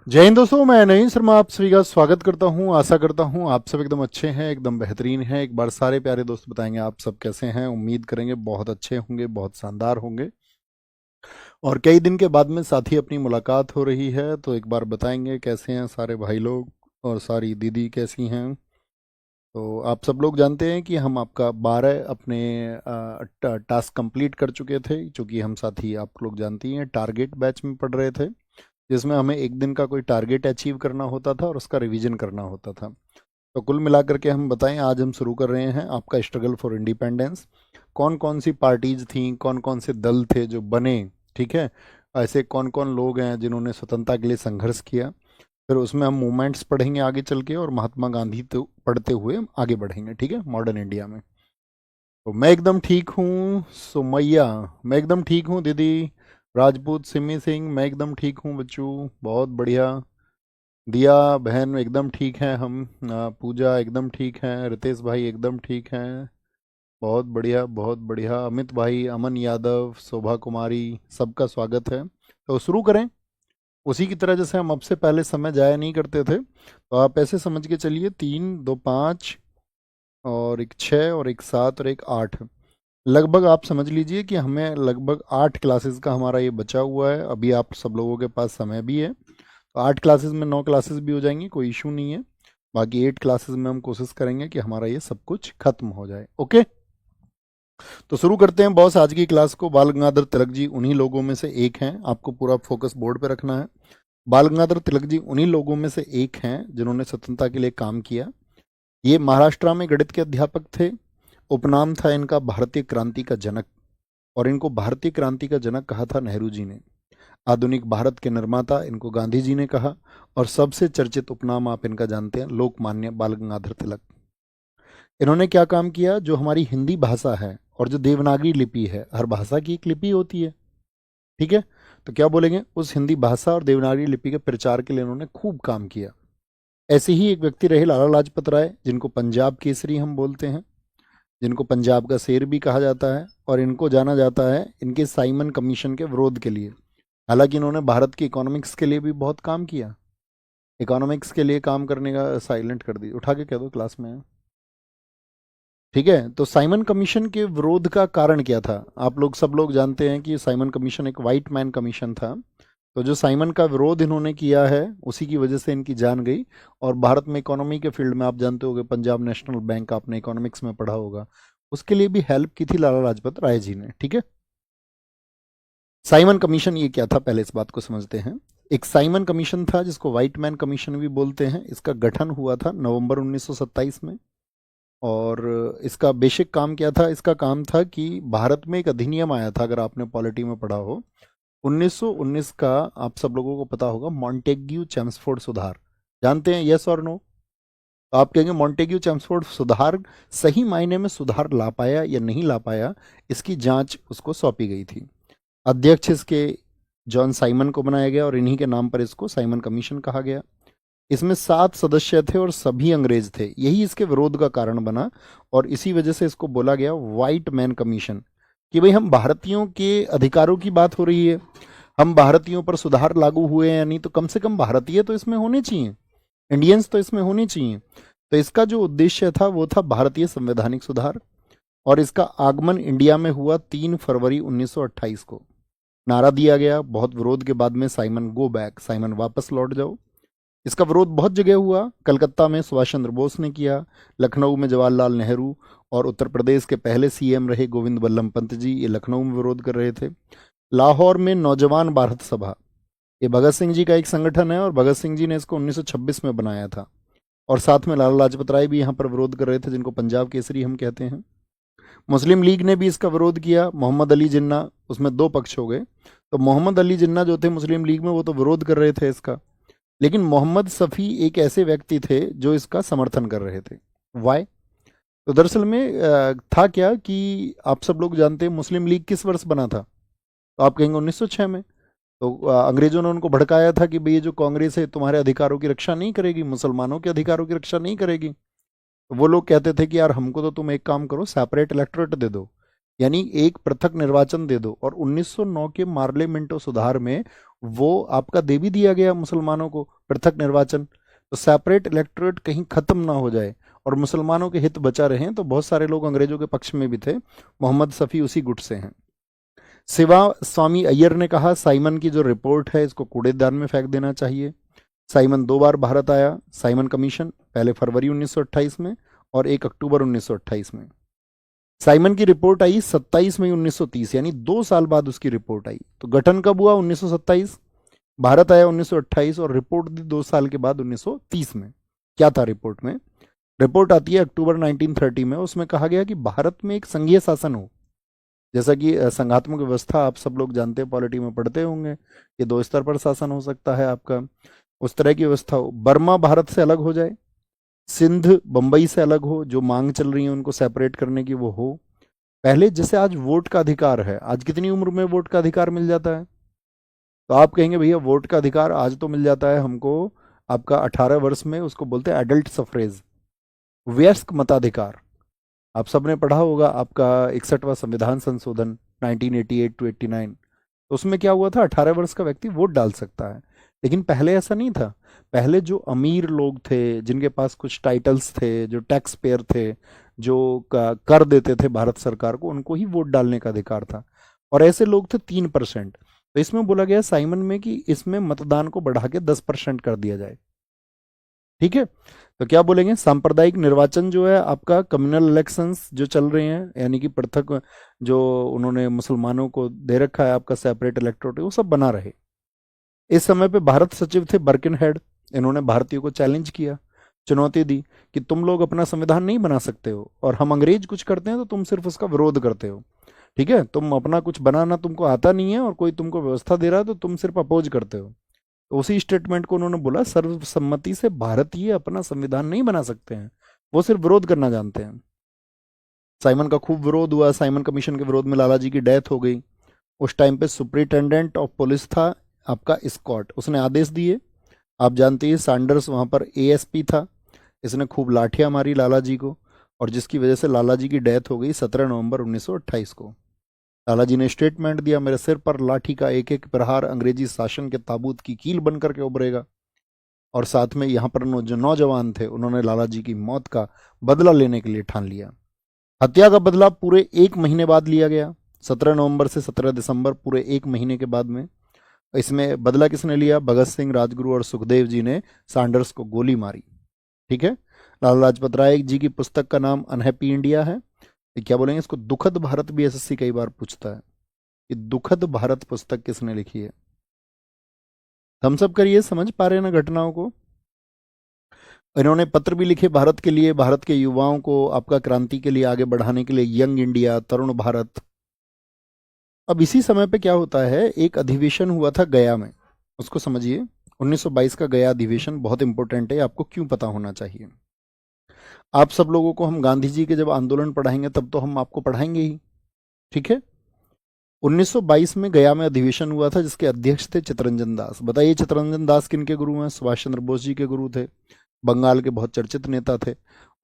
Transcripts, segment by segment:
जय हिंद दोस्तों, मैं नईम शर्मा आप सभी का स्वागत करता हूं। आशा करता हूं आप सब एकदम अच्छे हैं, एकदम बेहतरीन हैं। एक बार सारे प्यारे दोस्त बताएंगे आप सब कैसे हैं। उम्मीद करेंगे बहुत अच्छे होंगे, बहुत शानदार होंगे। और कई दिन के बाद में साथी अपनी मुलाकात हो रही है, तो एक बार बताएंगे कैसे हैं सारे भाई लोग और सारी दीदी कैसी हैं। तो आप सब लोग जानते हैं कि हम आपका 12 अपने टास्क कंप्लीट कर चुके थे, क्योंकि हम साथी आप लोग जानती हैं टारगेट बैच में पढ़ रहे थे, जिसमें हमें एक दिन का कोई टारगेट अचीव करना होता था और उसका रिवीजन करना होता था। तो कुल मिलाकर के हम बताएं, आज हम शुरू कर रहे हैं आपका स्ट्रगल फॉर इंडिपेंडेंस। कौन कौन सी पार्टीज थी, कौन कौन से दल थे जो बने, ठीक है। ऐसे कौन कौन लोग हैं जिन्होंने स्वतंत्रता के लिए संघर्ष किया। फिर उसमें हम मूवमेंट्स पढ़ेंगे आगे चल के, और महात्मा गांधी तो पढ़ते हुए हम आगे बढ़ेंगे, ठीक है, मॉडर्न इंडिया में। तो मैं एकदम ठीक हूँ सुमैया, मैं एकदम ठीक हूँ दीदी। राजपूत सिमी सिंह, मैं एकदम ठीक हूँ बच्चू, बहुत बढ़िया। दिया बहन एकदम ठीक है हम। पूजा एकदम ठीक है। रितेश भाई एकदम ठीक हैं। बहुत बढ़िया बहुत बढ़िया। अमित भाई, अमन यादव, शोभा कुमारी, सबका स्वागत है। तो शुरू करें उसी की तरह जैसे हम अब से पहले समय जाया नहीं करते थे। तो आप ऐसे समझ के चलिए, 3 2 5 और एक 6 और एक 7 और एक 8, लगभग आप समझ लीजिए कि हमें लगभग 8 क्लासेस का हमारा ये बचा हुआ है। अभी आप सब लोगों के पास समय भी है, तो 8 क्लासेस में 9 क्लासेस भी हो जाएंगी, कोई इशू नहीं है। बाकी 8 क्लासेस में हम कोशिश करेंगे कि हमारा ये सब कुछ खत्म हो जाए। ओके, तो शुरू करते हैं बॉस आज की क्लास को। बाल गंगाधर तिलक जी उन्हीं लोगों में से एक हैं, आपको पूरा फोकस बोर्ड पे रखना है। बाल गंगाधर तिलक जी उन्हीं लोगों में से एक हैं जिन्होंने स्वतंत्रता के लिए काम किया। ये महाराष्ट्र में गणित के अध्यापक थे। उपनाम था इनका भारतीय क्रांति का जनक, और इनको भारतीय क्रांति का जनक कहा था नेहरू जी ने। आधुनिक भारत के निर्माता इनको गांधी जी ने कहा। और सबसे चर्चित उपनाम आप इनका जानते हैं, लोकमान्य बाल गंगाधर तिलक। इन्होंने क्या काम किया, जो हमारी हिंदी भाषा है और जो देवनागरी लिपि है, हर भाषा की एक लिपि होती है, ठीक है। तो क्या बोलेंगे, उस हिंदी भाषा और देवनागरी लिपि के प्रचार के लिए इन्होंने खूब काम किया। ऐसे ही एक व्यक्ति रहे लाला लाजपत राय, जिनको पंजाब केसरी हम बोलते हैं, जिनको पंजाब का शेर भी कहा जाता है। और इनको जाना जाता है इनके साइमन कमीशन के विरोध के लिए। हालांकि इन्होंने भारत की इकोनॉमिक्स के लिए भी बहुत काम किया। इकोनॉमिक्स के लिए काम करने का साइलेंट कर दी, उठा के कह दो क्लास में, ठीक है। तो साइमन कमीशन के विरोध का कारण क्या था, आप लोग सब लोग जानते हैं कि साइमन कमीशन एक वाइट मैन कमीशन था। तो जो साइमन का विरोध इन्होंने किया है, उसी की वजह से इनकी जान गई। और भारत में इकोनॉमी के फील्ड में आप जानते होंगे, पंजाब नेशनल बैंक आपने इकोनॉमिक्स में पढ़ा होगा, उसके लिए भी हेल्प की थी लाला लाजपत राय जी ने, ठीक है। साइमन कमीशन ये क्या था, पहले इस बात को समझते हैं। एक साइमन कमीशन था जिसको व्हाइट मैन कमीशन भी बोलते हैं। इसका गठन हुआ था नवंबर 1927 में। और इसका बेसिक काम क्या था, इसका काम था कि भारत में एक अधिनियम आया था, अगर आपने पॉलिटी में पढ़ा हो, 1919 का। आप सब लोगों को पता होगा, मॉन्टेग्यू चेम्सफोर्ड सुधार, जानते हैं, यस और नो। तो आप कहेंगे मॉन्टेग्यू चेम्सफोर्ड सुधार सही मायने में सुधार ला पाया या नहीं ला पाया, इसकी जांच उसको सौंपी गई थी। अध्यक्ष इसके जॉन साइमन को बनाया गया, और इन्हीं के नाम पर इसको साइमन कमीशन कहा गया। इसमें 7 सदस्य थे और सभी अंग्रेज थे, यही इसके विरोध का कारण बना। और इसी वजह से इसको बोला गया व्हाइट मैन कमीशन, कि भाई हम भारतीयों के अधिकारों की बात हो रही है, हम भारतीयों पर सुधार लागू हुए हैं या नहीं, तो कम से कम भारतीय तो इसमें होने चाहिए, इंडियंस तो इसमें होने चाहिए। तो इसका जो उद्देश्य था वो था भारतीय संवैधानिक सुधार। और इसका आगमन इंडिया में हुआ 3 फरवरी 1928 को। नारा दिया गया बहुत विरोध के बाद में, साइमन गो बैक, साइमन वापस लौट जाओ। इसका विरोध बहुत जगह हुआ। कलकत्ता में सुभाष चंद्र बोस ने किया, लखनऊ में जवाहरलाल नेहरू, और उत्तर प्रदेश के पहले सीएम रहे गोविंद बल्लभ पंत जी, ये लखनऊ में विरोध कर रहे थे। लाहौर में नौजवान भारत सभा, ये भगत सिंह जी का एक संगठन है, और भगत सिंह जी ने इसको 1926 में बनाया था। और साथ में लाला लाजपत राय भी यहाँ पर विरोध कर रहे थे, जिनको पंजाब केसरी हम कहते हैं। मुस्लिम लीग ने भी इसका विरोध किया, मोहम्मद अली जिन्ना, उसमें 2 पक्ष हो गए। तो मोहम्मद अली जिन्ना जो थे मुस्लिम लीग में, वो तो विरोध कर रहे थे इसका। लेकिन मोहम्मद सफ़ी एक ऐसे व्यक्ति थे जो इसका समर्थन कर रहे थे। वाई? तो दरअसल में था क्या कि आप सब लोग जानते हैं मुस्लिम लीग किस वर्ष बना था, तो आप कहेंगे 1906 में। तो अंग्रेजों ने उनको भड़काया था कि भाई ये जो कांग्रेस है तुम्हारे अधिकारों की रक्षा नहीं करेगी, मुसलमानों के अधिकारों की रक्षा नहीं करेगी। तो वो लोग कहते थे कि यार हमको तो तुम एक काम करो, सेपरेट इलेक्टोरेट दे दो, यानी एक पृथक निर्वाचन दे दो। और 1909 के मार्ले मिंटो सुधार में वो आपका दे भी दिया गया मुसलमानों को पृथक निर्वाचन, तो सेपरेट इलेक्टोरेट कहीं खत्म ना हो जाए और मुसलमानों के हित बचा रहे। तो बहुत सारे लोग अंग्रेजों के पक्ष में भी थे। मोहम्मद सफ़ी उसी गुट से हैं। शिवा स्वामी अय्यर ने कहा साइमन की जो रिपोर्ट है इसको कूड़ेदान में फेंक देना चाहिए। साइमन 2 बार भारत आया। साइमन कमीशन, पहले फरवरी 1928 में और 1 अक्टूबर 1928 में। साइमन की रिपोर्ट आई 27 मई 1930, यानी 2 साल बाद उसकी रिपोर्ट आई। तो गठन कब हुआ? 1927। भारत आया 1928 और रिपोर्ट दी 2 साल के बाद 1930 में। क्या था रिपोर्ट में? रिपोर्ट आती है अक्टूबर 1930 में। उसमें कहा गया कि भारत में एक संघीय शासन हो, जैसा कि संघात्मक व्यवस्था आप सब लोग जानते हैं, पॉलिटी में पढ़ते होंगे, ये 2 स्तर पर शासन हो सकता है आपका, उस तरह की व्यवस्था हो। बर्मा भारत से अलग हो जाए, सिंध बंबई से अलग हो, जो मांग चल रही है उनको सेपरेट करने की वो हो। पहले जैसे आज वोट का अधिकार है, आज कितनी उम्र में वोट का अधिकार मिल जाता है? तो आप कहेंगे भैया वोट का अधिकार आज तो मिल जाता है हमको आपका 18 वर्ष में, उसको बोलते हैं एडल्ट सफरेज, वयस्क मताधिकार। आप सबने पढ़ा होगा आपका 61वां संविधान संशोधन 1988 टू 89, तो उसमें क्या हुआ था? 18 वर्ष का व्यक्ति वोट डाल सकता है। लेकिन पहले ऐसा नहीं था। पहले जो अमीर लोग थे, जिनके पास कुछ टाइटल्स थे, जो टैक्स पेयर थे, जो कर देते थे भारत सरकार को, उनको ही वोट डालने का अधिकार था। और ऐसे लोग थे 3%। तो इसमें बोला गया साइमन में कि इसमें मतदान को बढ़ा के 10% कर दिया जाए। ठीक है, तो क्या बोलेंगे? सांप्रदायिक निर्वाचन जो है आपका, कम्युनल इलेक्शंस जो चल रहे हैं, यानी कि पृथक जो उन्होंने मुसलमानों को दे रखा है आपका सेपरेट इलेक्टोरेट, वो सब बना रहे। इस समय पे भारत सचिव थे बर्किनहेड। इन्होंने भारतीयों को चैलेंज किया, चुनौती दी कि तुम लोग अपना संविधान नहीं बना सकते हो और हम अंग्रेज कुछ करते हैं तो तुम सिर्फ उसका विरोध करते हो। ठीक है, तुम अपना कुछ बनाना तुमको आता नहीं है और कोई तुमको व्यवस्था दे रहा है तो तुम सिर्फ अपोज करते हो। तो उसी स्टेटमेंट को उन्होंने बोला सर्वसम्मति से भारतीय अपना संविधान नहीं बना सकते हैं, वो सिर्फ विरोध करना जानते हैं। साइमन का खूब विरोध हुआ। साइमन कमीशन के विरोध में लाला जी की डेथ हो गई। उस टाइम पे सुप्रिंटेंडेंट ऑफ पुलिस था आपका स्कॉट, उसने आदेश दिए। आप जानते हैं सैंडर्स वहाँ पर एएसपी था। इसने खूब लाठियाँ मारी लाला जी को, और जिसकी वजह से लाला जी की डेथ हो गई 17 नवंबर 1928 को। लाला जी ने स्टेटमेंट दिया, मेरे सिर पर लाठी का एक एक प्रहार अंग्रेजी शासन के ताबूत की कील बनकर के उभरेगा। और साथ में यहाँ पर जो नौजवान थे उन्होंने लाला जी की मौत का बदला लेने के लिए ठान लिया। हत्या का बदला पूरे 1 महीने बाद लिया गया, 17 नवंबर से 17 दिसंबर, पूरे 1 महीने के बाद में। इसमें बदला किसने लिया? भगत सिंह, राजगुरु और सुखदेव जी ने सैंडर्स को गोली मारी। ठीक है, लाला लाजपत राय जी की पुस्तक का नाम अनहैप्पी इंडिया है। ये क्या बोलेंगे इसको? दुखद भारत भी एसएससी कई बार पूछता है। ये दुखद भारत पुस्तक किसने लिखी है? हम सब करिए, समझ पा रहे हैं ना घटनाओं को? इन्होंने पत्र भी लिखे भारत के लिए, भारत के युवाओं को आपका क्रांति के लिए आगे बढ़ाने के लिए, यंग इंडिया, तरुण भारत। अब इसी समय पे क्या होता है, एक अधिवेशन हुआ था गया में, उसको समझिए। 1922 का गया अधिवेशन बहुत इंपॉर्टेंट है, आपको क्यों पता होना चाहिए। आप सब लोगों को हम गांधी जी के जब आंदोलन पढ़ाएंगे तब तो हम आपको पढ़ाएंगे ही। ठीक है, 1922 में गया में अधिवेशन हुआ था जिसके अध्यक्ष थे चित्तरंजन दास। बताइए चित्तरंजन दास किनके गुरु हैं? सुभाष चंद्र बोस जी के गुरु थे, बंगाल के बहुत चर्चित नेता थे।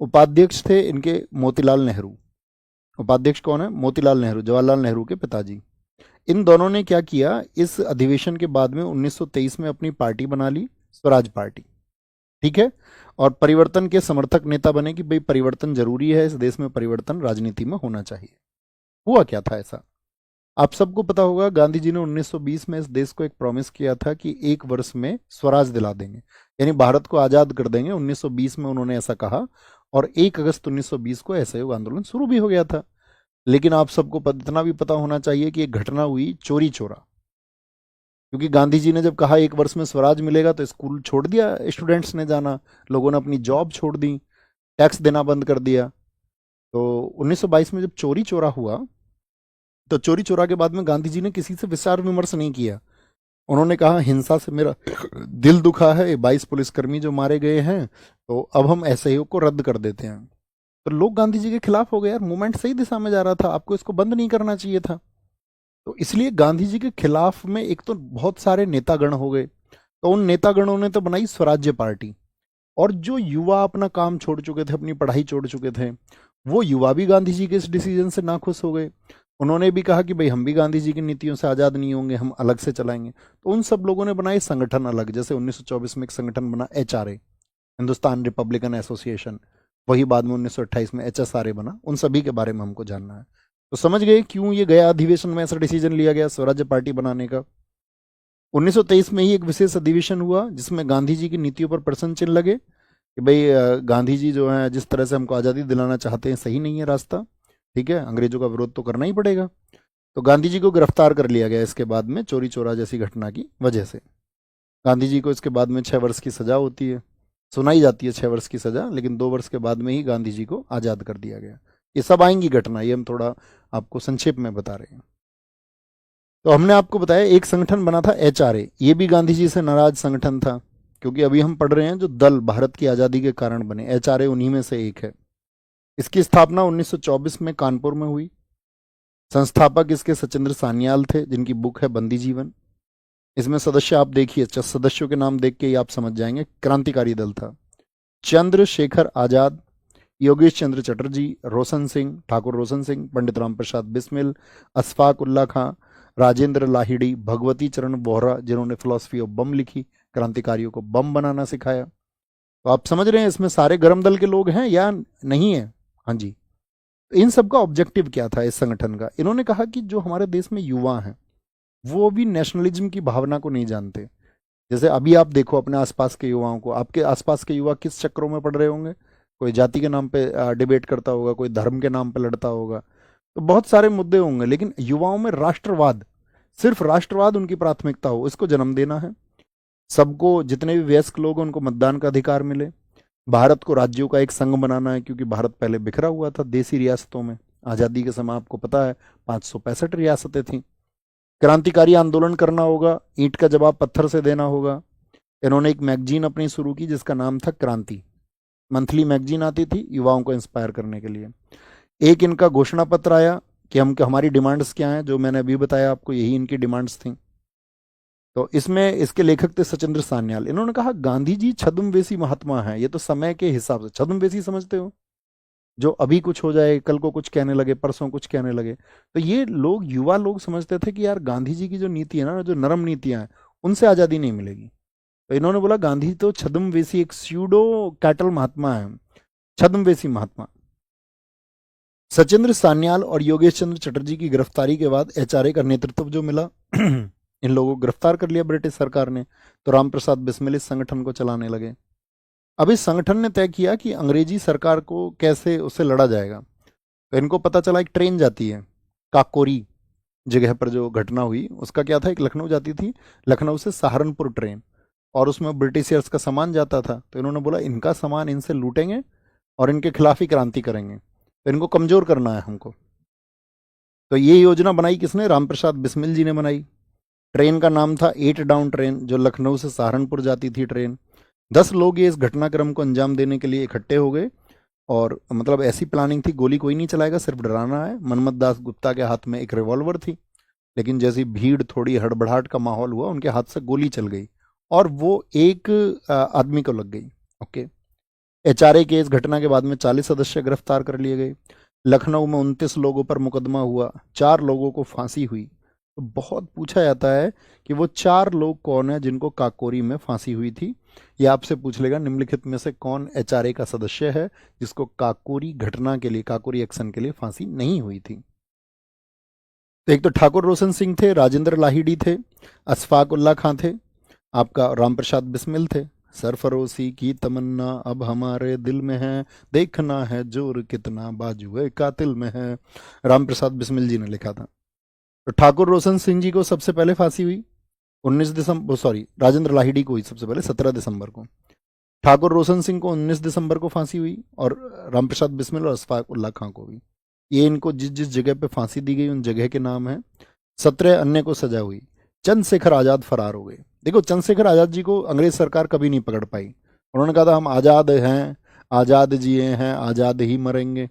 उपाध्यक्ष थे इनके मोतीलाल नेहरू। उपाध्यक्ष कौन है? मोतीलाल नेहरू, जवाहरलाल नेहरू के पिताजी। इन दोनों ने क्या किया, इस अधिवेशन के बाद में 1923 में अपनी पार्टी बना ली, स्वराज पार्टी। ठीक है, और परिवर्तन के समर्थक नेता बने कि भाई परिवर्तन जरूरी है, इस देश में परिवर्तन राजनीति में होना चाहिए। हुआ क्या था ऐसा, आप सबको पता होगा। गांधी जी ने 1920 में इस देश को एक प्रॉमिस किया था कि 1 वर्ष में स्वराज दिला देंगे, यानी भारत को आजाद कर देंगे। 1920 में उन्होंने ऐसा कहा और 1 अगस्त 1920 को असहयोग आंदोलन शुरू भी हो गया था। लेकिन आप सबको इतना भी पता होना चाहिए कि एक घटना हुई चोरी चोरा, क्योंकि गांधी जी ने जब कहा 1 वर्ष में स्वराज मिलेगा तो स्कूल छोड़ दिया स्टूडेंट्स ने जाना, लोगों ने अपनी जॉब छोड़ दी, टैक्स देना बंद कर दिया। तो 1922 में जब चोरी चोरा हुआ तो चोरी चोरा के बाद में गांधी जी ने किसी से विचार विमर्श नहीं किया। उन्होंने कहा हिंसा से मेरा दिल दुखा है, 22 पुलिसकर्मी जो मारे गए हैं, तो अब हम असहयोग को रद्द कर देते हैं। तो लोग गांधी जी के खिलाफ हो गए, यार मूवमेंट सही दिशा में जा रहा था, आपको इसको बंद नहीं करना चाहिए था। तो इसलिए गांधी जी के खिलाफ में एक तो बहुत सारे नेतागण हो गए। तो उन नेतागणों ने तो बनाई स्वराज्य पार्टी, और जो युवा अपना काम छोड़ चुके थे, अपनी पढ़ाई छोड़ चुके थे, वो युवा भी गांधी जी के इस डिसीजन से नाखुश हो गए। उन्होंने भी कहा कि भाई हम भी गांधी जी की नीतियों से आज़ाद नहीं होंगे, हम अलग से चलाएंगे। तो उन सब लोगों ने बनाए संगठन अलग, जैसे 1924 में एक संगठन बना HRA, हिंदुस्तान रिपब्लिकन एसोसिएशन, वही बाद में 1928 में HSRA बना। उन सभी के बारे में हमको जानना है। तो समझ गए क्यों ये गया अधिवेशन में ऐसा डिसीजन लिया गया स्वराज्य पार्टी बनाने का। 1923 में ही एक विशेष अधिवेशन हुआ जिसमें गांधी जी की नीतियों पर प्रश्न चिन्ह लगे कि भाई गांधी जी जो है जिस तरह से हमको आज़ादी दिलाना चाहते हैं सही नहीं है रास्ता, ठीक है, अंग्रेजों का विरोध तो करना ही पड़ेगा। तो गांधी जी को गिरफ्तार कर लिया गया इसके बाद में, चोरी चोरा जैसी घटना की वजह से। गांधी जी को इसके बाद में 6 वर्ष की सजा होती है, सुनाई जाती है 6 वर्ष की सजा, लेकिन 2 वर्ष के बाद में ही गांधी जी को आज़ाद कर दिया गया। ये सब आएंगी घटना, ये हम थोड़ा आपको संक्षेप में बता रहे हैं। तो हमने आपको बताया एक संगठन बना था HRA, ये भी गांधी जी से नाराज संगठन था, क्योंकि अभी हम पढ़ रहे हैं जो दल भारत की आज़ादी के कारण बने, HRA उन्हीं में से एक है। इसकी स्थापना 1924 में कानपुर में हुई। संस्थापक इसके सचिंद्र सान्याल थे, जिनकी बुक है बंदी जीवन। इसमें सदस्य आप देखिए, सदस्यों के नाम देख के ही आप समझ जाएंगे, क्रांतिकारी दल था। चंद्रशेखर आजाद, योगेश चंद्र चटर्जी, रोशन सिंह, ठाकुर रोशन सिंह, पंडित राम प्रसाद बिस्मिल, अशफाक उल्ला खां, राजेंद्र लाहिड़ी, भगवती चरण बोहरा, जिन्होंने फिलॉसफी ऑफ बम लिखी, क्रांतिकारियों को बम बनाना सिखाया। तो आप समझ रहे हैं इसमें सारे गर्म दल के लोग हैं या नहीं है? हाँ जी। तो इन सब का ऑब्जेक्टिव क्या था इस संगठन का? इन्होंने कहा कि जो हमारे देश में युवा हैं वो भी नेशनलिज्म की भावना को नहीं जानते। जैसे अभी आप देखो अपने आसपास के युवाओं को, आपके आसपास के युवा किस चक्रों में पड़ रहे होंगे? कोई जाति के नाम पे डिबेट करता होगा, कोई धर्म के नाम पे लड़ता होगा, तो बहुत सारे मुद्दे होंगे, लेकिन युवाओं में राष्ट्रवाद, सिर्फ राष्ट्रवाद उनकी प्राथमिकता हो, इसको जन्म देना है। सबको, जितने भी वयस्क लोग हैं उनको मतदान का अधिकार मिले। भारत को राज्यों का एक संघ बनाना है, क्योंकि भारत पहले बिखरा हुआ था देसी रियासतों में। आज़ादी के समय आपको पता है 565 रियासतें थीं। क्रांतिकारी आंदोलन करना होगा, ईंट का जवाब पत्थर से देना होगा। इन्होंने एक मैगजीन अपनी शुरू की जिसका नाम था क्रांति, मंथली मैगजीन आती थी युवाओं को इंस्पायर करने के लिए। एक इनका घोषणा पत्र आया कि हमारी डिमांड्स क्या हैं, जो मैंने अभी बताया आपको, यही इनकी डिमांड्स थी। तो इसमें इसके लेखक थे सचिंद्र सान्याल। इन्होंने कहा गांधी जी छद्मवेशी महात्मा हैं, ये तो समय के हिसाब से, छद्मवेशी समझते हो, जो अभी कुछ हो जाए, कल को कुछ कहने लगे, परसों कुछ कहने लगे। तो ये लोग, युवा लोग समझते थे कि यार गांधी जी की जो नीति है ना, जो नरम नीतियां हैं, उनसे आज़ादी नहीं मिलेगी। तो इन्होंने बोला गांधी तो छद्मवेशी, एक स्यूडो कैटल महात्मा है, छद्मवेशी महात्मा। सचिंद्र सान्याल और योगेश चंद्र चटर्जी की गिरफ्तारी के बाद HRA का नेतृत्व जो मिला, इन लोगों को गिरफ्तार कर लिया ब्रिटिश सरकार ने, तो राम प्रसाद बिस्मिल इस संगठन को चलाने लगे। अब इस संगठन ने तय किया कि अंग्रेजी सरकार को कैसे उससे लड़ा जाएगा। तो इनको पता चला एक ट्रेन जाती है काकोरी जगह पर, जो घटना हुई उसका क्या था, एक लखनऊ जाती थी, लखनऊ से सहारनपुर ट्रेन, और उसमें ब्रिटिशर्स का सामान जाता था। तो इन्होंने बोला इनका सामान इनसे लूटेंगे और इनके खिलाफ ही क्रांति करेंगे, तो इनको कमजोर करना है हमको। तो ये योजना बनाई किसने? राम प्रसाद बिस्मिल जी ने बनाई। ट्रेन का नाम था 8 डाउन ट्रेन, जो लखनऊ से सहारनपुर जाती थी ट्रेन। 10 लोग ये इस घटनाक्रम को अंजाम देने के लिए इकट्ठे हो गए, और मतलब ऐसी प्लानिंग थी, गोली कोई नहीं चलाएगा, सिर्फ डराना है। मनमत दास गुप्ता के हाथ में एक रिवॉल्वर थी, लेकिन जैसी भीड़, थोड़ी हड़बड़ाहट का माहौल हुआ, उनके हाथ से गोली चल गई और वो एक आदमी को लग गई। ओके। HRA के इस घटना के बाद में 40 सदस्य गिरफ्तार कर लिए गए। लखनऊ में 29 लोगों पर मुकदमा हुआ, 4 लोगों को फांसी हुई। तो बहुत पूछा जाता है कि वो 4 लोग कौन है जिनको काकोरी में फांसी हुई थी। ये आपसे पूछ लेगा निम्नलिखित में से कौन HRA का सदस्य है जिसको काकोरी घटना के लिए, काकोरी एक्शन के लिए फांसी नहीं हुई थी। तो एक तो ठाकुर रोशन सिंह थे, राजेंद्र लाहिड़ी थे, अशफाक उल्ला खां थे, आपका राम प्रसाद बिस्मिल थे। सरफरोशी की तमन्ना अब हमारे दिल में है, देखना है जोर कितना बाजुए कातिल में है, राम प्रसाद बिस्मिल जी ने लिखा था। तो ठाकुर रोशन सिंह जी को सबसे पहले फांसी हुई 19 दिसंबर, सॉरी, राजेंद्र लाहिड़ी को हुई सबसे पहले 17 दिसंबर को। ठाकुर रोशन सिंह को 19 दिसंबर को फांसी हुई, और रामप्रसाद बिस्मिल और अशफाक उल्ला खां को हुई। ये इनको जिस जिस जगह पे फांसी दी गई उन जगह के नाम है। 17 अन्य को सजा हुई। चंद्रशेखर आजाद फरार हो गए। देखो, चंद्रशेखर आजाद जी को अंग्रेज सरकार कभी नहीं पकड़ पाई। उन्होंने कहा था हम आज़ाद हैं, आज़ाद जिए हैं, आज़ाद ही मरेंगे,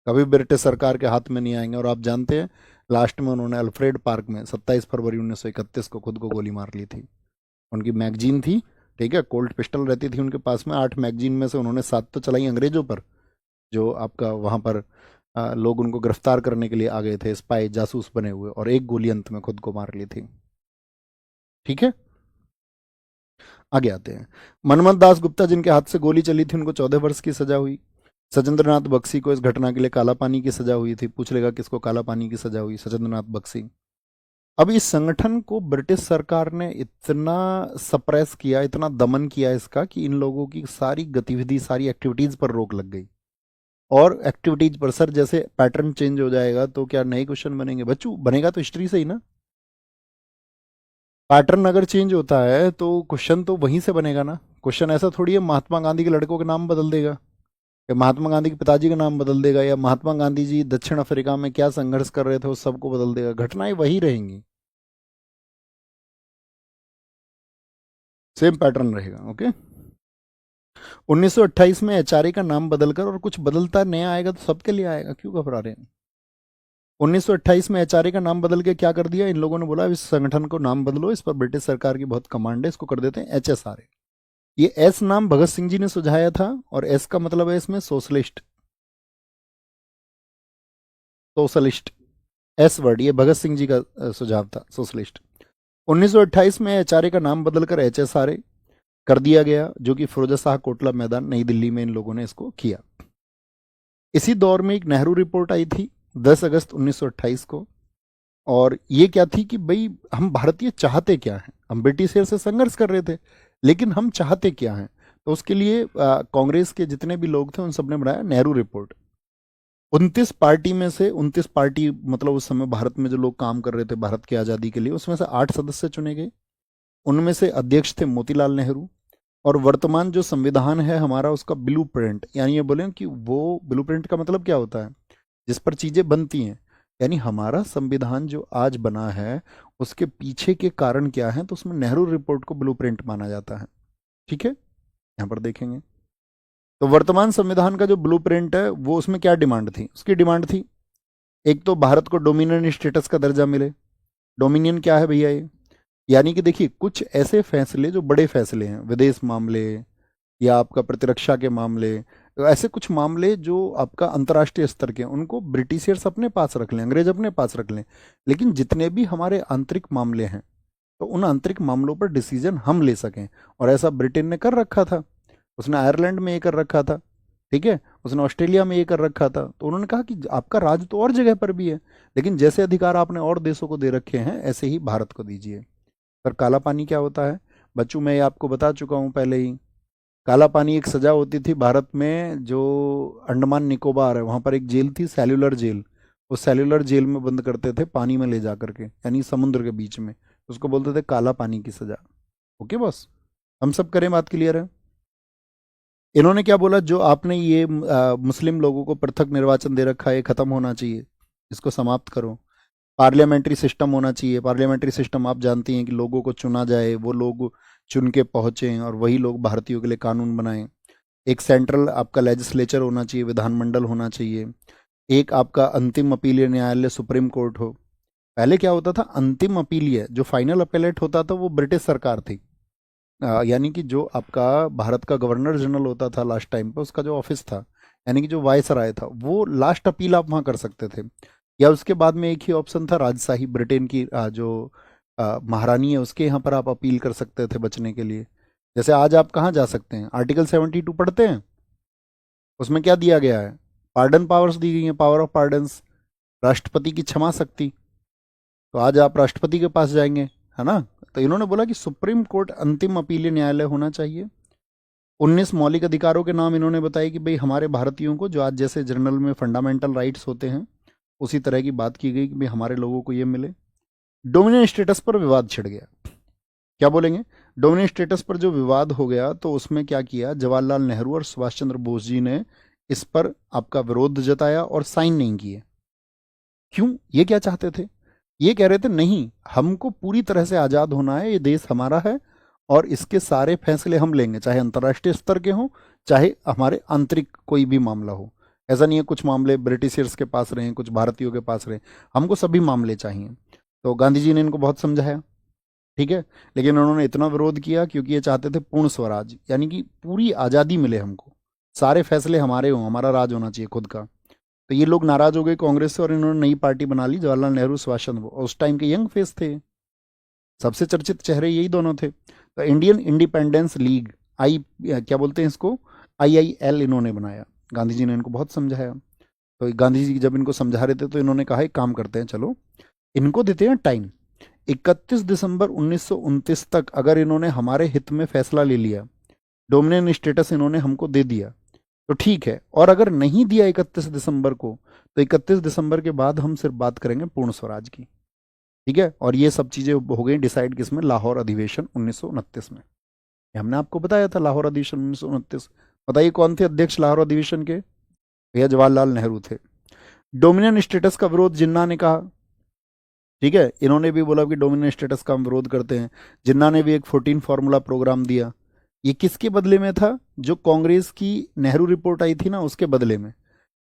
कभी ब्रिटिश सरकार के हाथ में नहीं आएंगे। और आप जानते हैं लास्ट में उन्होंने अल्फ्रेड पार्क में 27 फरवरी 1931 को खुद को गोली मार ली थी। उनकी मैगजीन थी, ठीक है, कोल्ट पिस्टल रहती थी उनके पास में। 8 मैगजीन में से उन्होंने 7 तो चलाई अंग्रेजों पर, जो आपका वहाँ पर लोग उनको गिरफ्तार करने के लिए आ गए थे, स्पाई जासूस बने हुए, और एक गोली अंत में खुद को मार ली थी। ठीक है, आगे आते हैं। मनमथ दास गुप्ता जिनके हाथ से गोली चली थी उनको 14 वर्ष की सजा हुई। सजेंद्र नाथ बख्शी को इस घटना के लिए काला पानी की सजा हुई थी। पूछ लेगा किसको काला पानी की सजा हुई? सजेंद्र नाथ बख्शी। अब इस संगठन को ब्रिटिश सरकार ने इतना सप्रेस किया, इतना दमन किया इसका, कि इन लोगों की सारी गतिविधि, सारी एक्टिविटीज पर रोक लग गई। और एक्टिविटीज पर सर जैसे पैटर्न चेंज हो जाएगा तो क्या नए क्वेश्चन बनेंगे? बच्चों बनेगा तो हिस्ट्री से ही ना। पैटर्न अगर चेंज होता है तो क्वेश्चन तो वहीं से बनेगा ना। क्वेश्चन ऐसा थोड़ी है महात्मा गांधी के लड़कों के नाम बदल देगा, या महात्मा गांधी के पिताजी का नाम बदल देगा, या महात्मा गांधी जी दक्षिण अफ्रीका में क्या संघर्ष कर रहे थे उस सबको बदल देगा। घटनाएं वही रहेंगी, सेम पैटर्न रहेगा। ओके। 1928 में एचआरए का नाम बदलकर, और कुछ बदलता नया आएगा तो सबके लिए आएगा, क्यों घबरा रहे हैं? 1928 में एचआरए का नाम बदल के क्या कर दिया इन लोगों ने? बोला इस संगठन को नाम बदलो, इस पर ब्रिटिश सरकार की बहुत कमांड है, इसको कर देते हैं एचएसआरए। ये एस नाम भगत सिंह जी ने सुझाया था, और एस का मतलब है इसमें सोशलिस्ट, सोशलिस्ट। एस वर्ड ये भगत सिंह जी का सुझाव था, सोशलिस्ट। 1928 में एचआरए का नाम बदलकर एचएसआरए कर दिया गया, जो कि फिरोजा शाह कोटला मैदान नई दिल्ली में इन लोगों ने इसको किया। इसी दौर में एक नेहरू रिपोर्ट आई थी 10 अगस्त 1928 को, और ये क्या थी कि भाई हम भारतीय चाहते क्या हैं? हम ब्रिटिशर से संघर्ष कर रहे थे, लेकिन हम चाहते क्या हैं? तो उसके लिए कांग्रेस के जितने भी लोग थे उन सब ने बनाया नेहरू रिपोर्ट। 29 पार्टी में से 29 पार्टी, मतलब उस समय भारत में जो लोग काम कर रहे थे भारत की आज़ादी के लिए, उसमें से 8 सदस्य चुने गए। उनमें से अध्यक्ष थे मोतीलाल नेहरू। और वर्तमान जो संविधान है हमारा, उसका ब्लू प्रिंट, यानी ये बोलें कि वो ब्लू प्रिंट का मतलब क्या होता है? जिस पर चीज़ें बनती हैं। यानी हमारा संविधान जो आज बना है उसके पीछे के कारण क्या है, तो उसमें नेहरू रिपोर्ट को ब्लू प्रिंट माना जाता है। ठीक है, यहाँ पर देखेंगे तो वर्तमान संविधान का जो ब्लू प्रिंट है वो, उसमें क्या डिमांड थी? उसकी डिमांड थी एक तो भारत को डोमिनियन स्टेटस का दर्जा मिले। डोमिनियन क्या है भैया? ये यानी कि देखिए कुछ ऐसे फैसले जो बड़े फैसले हैं, विदेश मामले या आपका प्रतिरक्षा के मामले, ऐसे कुछ मामले जो आपका अंतर्राष्ट्रीय स्तर के हैं, उनको ब्रिटिशर्स अपने पास रख लें, अंग्रेज अपने पास रख लें। लेकिन जितने भी हमारे आंतरिक मामले हैं तो उन आंतरिक मामलों पर डिसीजन हम ले सकें। और ऐसा ब्रिटेन ने कर रखा था। उसने आयरलैंड में ये कर रखा था, ठीक है, उसने ऑस्ट्रेलिया में ये कर रखा था। तो उन्होंने कहा कि आपका राज तो और जगह पर भी है, लेकिन जैसे अधिकार आपने और देशों को दे रखे हैं ऐसे ही भारत को दीजिए। पर काला पानी क्या होता है बच्चों? मैं ये आपको बता चुका हूँ पहले ही। काला पानी एक सजा होती थी भारत में, जो अंडमान निकोबार है वहाँ पर एक जेल थी, सेल्युलर जेल। उस सेल्युलर जेल में बंद करते थे पानी में ले जा करके, यानी समुद्र के बीच में। उसको बोलते थे काला पानी की सजा। ओके बॉस, हम सब करें, बात क्लियर है? इन्होंने क्या बोला? जो आपने ये मुस्लिम लोगों को पृथक निर्वाचन दे रखा है ये खत्म होना चाहिए, इसको समाप्त करो। पार्लियामेंट्री सिस्टम होना चाहिए। पार्लियामेंट्री सिस्टम आप जानती हैं कि लोगों को चुना जाए, वो लोग चुन के पहुंचे और वही लोग भारतीयों के लिए कानून बनाएं। एक सेंट्रल आपका लेजिस्लेचर होना चाहिए, विधानमंडल होना चाहिए। एक आपका अंतिम अपीलीय न्यायालय सुप्रीम कोर्ट हो। पहले क्या होता था? अंतिम अपीलीय जो फाइनल अपेलेट होता था वो ब्रिटिश सरकार थी। यानी कि जो आपका भारत का गवर्नर जनरल होता था लास्ट टाइम पे, उसका जो ऑफिस था, यानी कि जो वायसराय था, वो लास्ट अपील आप वहाँ कर सकते थे। या उसके बाद में एक ही ऑप्शन था राजशाही, ब्रिटेन की जो महारानी है उसके यहाँ पर आप अपील कर सकते थे बचने के लिए। जैसे आज आप कहाँ जा सकते हैं? आर्टिकल 72 पढ़ते हैं, उसमें क्या दिया गया है? पार्डन पावर्स दी गई हैं, पावर ऑफ पार्डन्स, राष्ट्रपति की क्षमा शक्ति। तो आज आप राष्ट्रपति के पास जाएंगे, है ना? तो इन्होंने बोला कि सुप्रीम कोर्ट अंतिम अपीलीय न्यायालय होना चाहिए। 19 मौलिक अधिकारों के नाम इन्होंने बताए कि भाई हमारे भारतीयों को, जो आज जैसे जनरल में फंडामेंटल राइट्स होते हैं, उसी तरह की बात की गई कि भाई हमारे लोगों को ये मिले। डोमिनियन स्टेटस पर विवाद छिड़ गया। क्या बोलेंगे? डोमिनियन स्टेटस पर जो विवाद हो गया तो उसमें क्या किया, जवाहरलाल नेहरू और सुभाष चंद्र बोस जी ने इस पर आपका विरोध जताया और साइन नहीं किए। क्यों? ये क्या चाहते थे? ये कह रहे थे नहीं, हमको पूरी तरह से आज़ाद होना है, ये देश हमारा है और इसके सारे फैसले हम लेंगे, चाहे अंतर्राष्ट्रीय स्तर के हों, चाहे हमारे आंतरिक कोई भी मामला हो। ऐसा नहीं है कुछ मामले ब्रिटिशर्स के पास रहे, कुछ भारतीयों के पास रहे, हमको सभी मामले चाहिए। तो गांधी जी ने इनको बहुत समझाया, ठीक है, लेकिन उन्होंने इतना विरोध किया क्योंकि ये चाहते थे पूर्ण स्वराज, यानी कि पूरी आज़ादी मिले हमको, सारे फैसले हमारे हों, हमारा राज होना चाहिए खुद का। तो ये लोग नाराज हो गए कांग्रेस से और इन्होंने नई पार्टी बना ली, जवाहरलाल नेहरू सुभाष चंद्र बोस। उस टाइम के यंग फेस थे, सबसे चर्चित चेहरे यही दोनों थे। तो इंडियन इंडिपेंडेंस लीग, आई क्या बोलते हैं इसको, IIL इन्होंने बनाया। गांधी जी ने इनको बहुत समझाया। तो गांधी जी जब इनको समझा रहे थे तो इन्होंने कहा एक काम करते हैं, चलो इनको देते हैं टाइम, 31 दिसंबर 1929 तक अगर इन्होंने हमारे हित में फैसला ले लिया, डोमिनियन स्टेटस इन्होंने हमको दे दिया तो ठीक है, और अगर नहीं दिया 31 दिसंबर को, तो 31 दिसंबर के बाद हम सिर्फ बात करेंगे पूर्ण स्वराज की। ठीक है, और ये सब चीजें हो गई डिसाइड किसमें, लाहौर अधिवेशन 1929 में। ये हमने आपको बताया था, लाहौर अधिवेशन 1929। बताइए कौन थे अध्यक्ष लाहौर अधिवेशन के? भैया जवाहरलाल नेहरू थे। डोमिनियन स्टेटस का विरोध जिन्ना ने कहा, ठीक है, इन्होंने भी बोला कि डोमिनियन स्टेटस का हम विरोध करते हैं। जिन्ना ने भी एक 14 फार्मूला प्रोग्राम दिया। ये किसके बदले में था? जो कांग्रेस की नेहरू रिपोर्ट आई थी ना, उसके बदले में।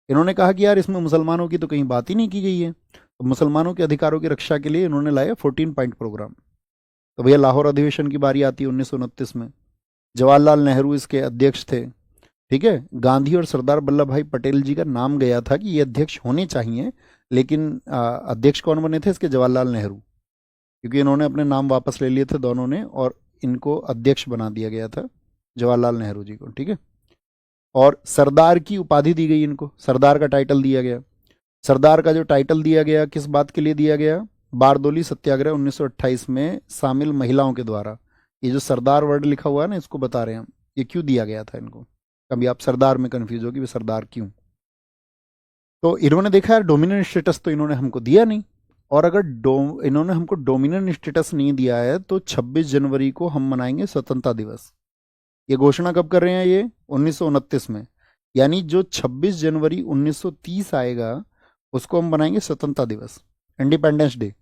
इन्होंने कहा कि यार इसमें मुसलमानों की तो कहीं बात ही नहीं की गई है, तो मुसलमानों के अधिकारों की रक्षा के लिए इन्होंने लाया 14 पॉइंट प्रोग्राम। तो भैया लाहौर अधिवेशन की बारी आती है 1929 में। जवाहरलाल नेहरू इसके अध्यक्ष थे। ठीक है, गांधी और सरदार वल्लभ भाई पटेल जी का नाम गया था कि ये अध्यक्ष होने चाहिए, लेकिन अध्यक्ष कौन बने थे इसके? जवाहरलाल नेहरू, क्योंकि इन्होंने अपने नाम वापस ले लिए थे दोनों ने, और इनको अध्यक्ष बना दिया गया था जवाहरलाल नेहरू जी को। ठीक है, और सरदार की उपाधि दी गई इनको, सरदार का टाइटल दिया गया। सरदार का जो टाइटल दिया गया किस बात के लिए दिया गया? बारदोली सत्याग्रह 1928 में शामिल महिलाओं के द्वारा। ये जो सरदार वर्ड लिखा हुआ है ना, इसको बता रहे हैं हम, ये क्यों दिया गया था इनको। कभी आप सरदार में कंफ्यूज हो कि सरदार क्यों। तो इन्होंने देखा यार डोमिनेंट स्टेटस तो इन्होंने हमको दिया नहीं, और अगर इन्होंने हमको डोमिनेंट स्टेटस नहीं दिया है तो 26 जनवरी को हम मनाएंगे स्वतंत्रता दिवस। ये घोषणा कब कर रहे हैं? ये 1929 में। यानी जो 26 जनवरी 1930 आएगा उसको हम बनाएंगे स्वतंत्रता दिवस, इंडिपेंडेंस डे।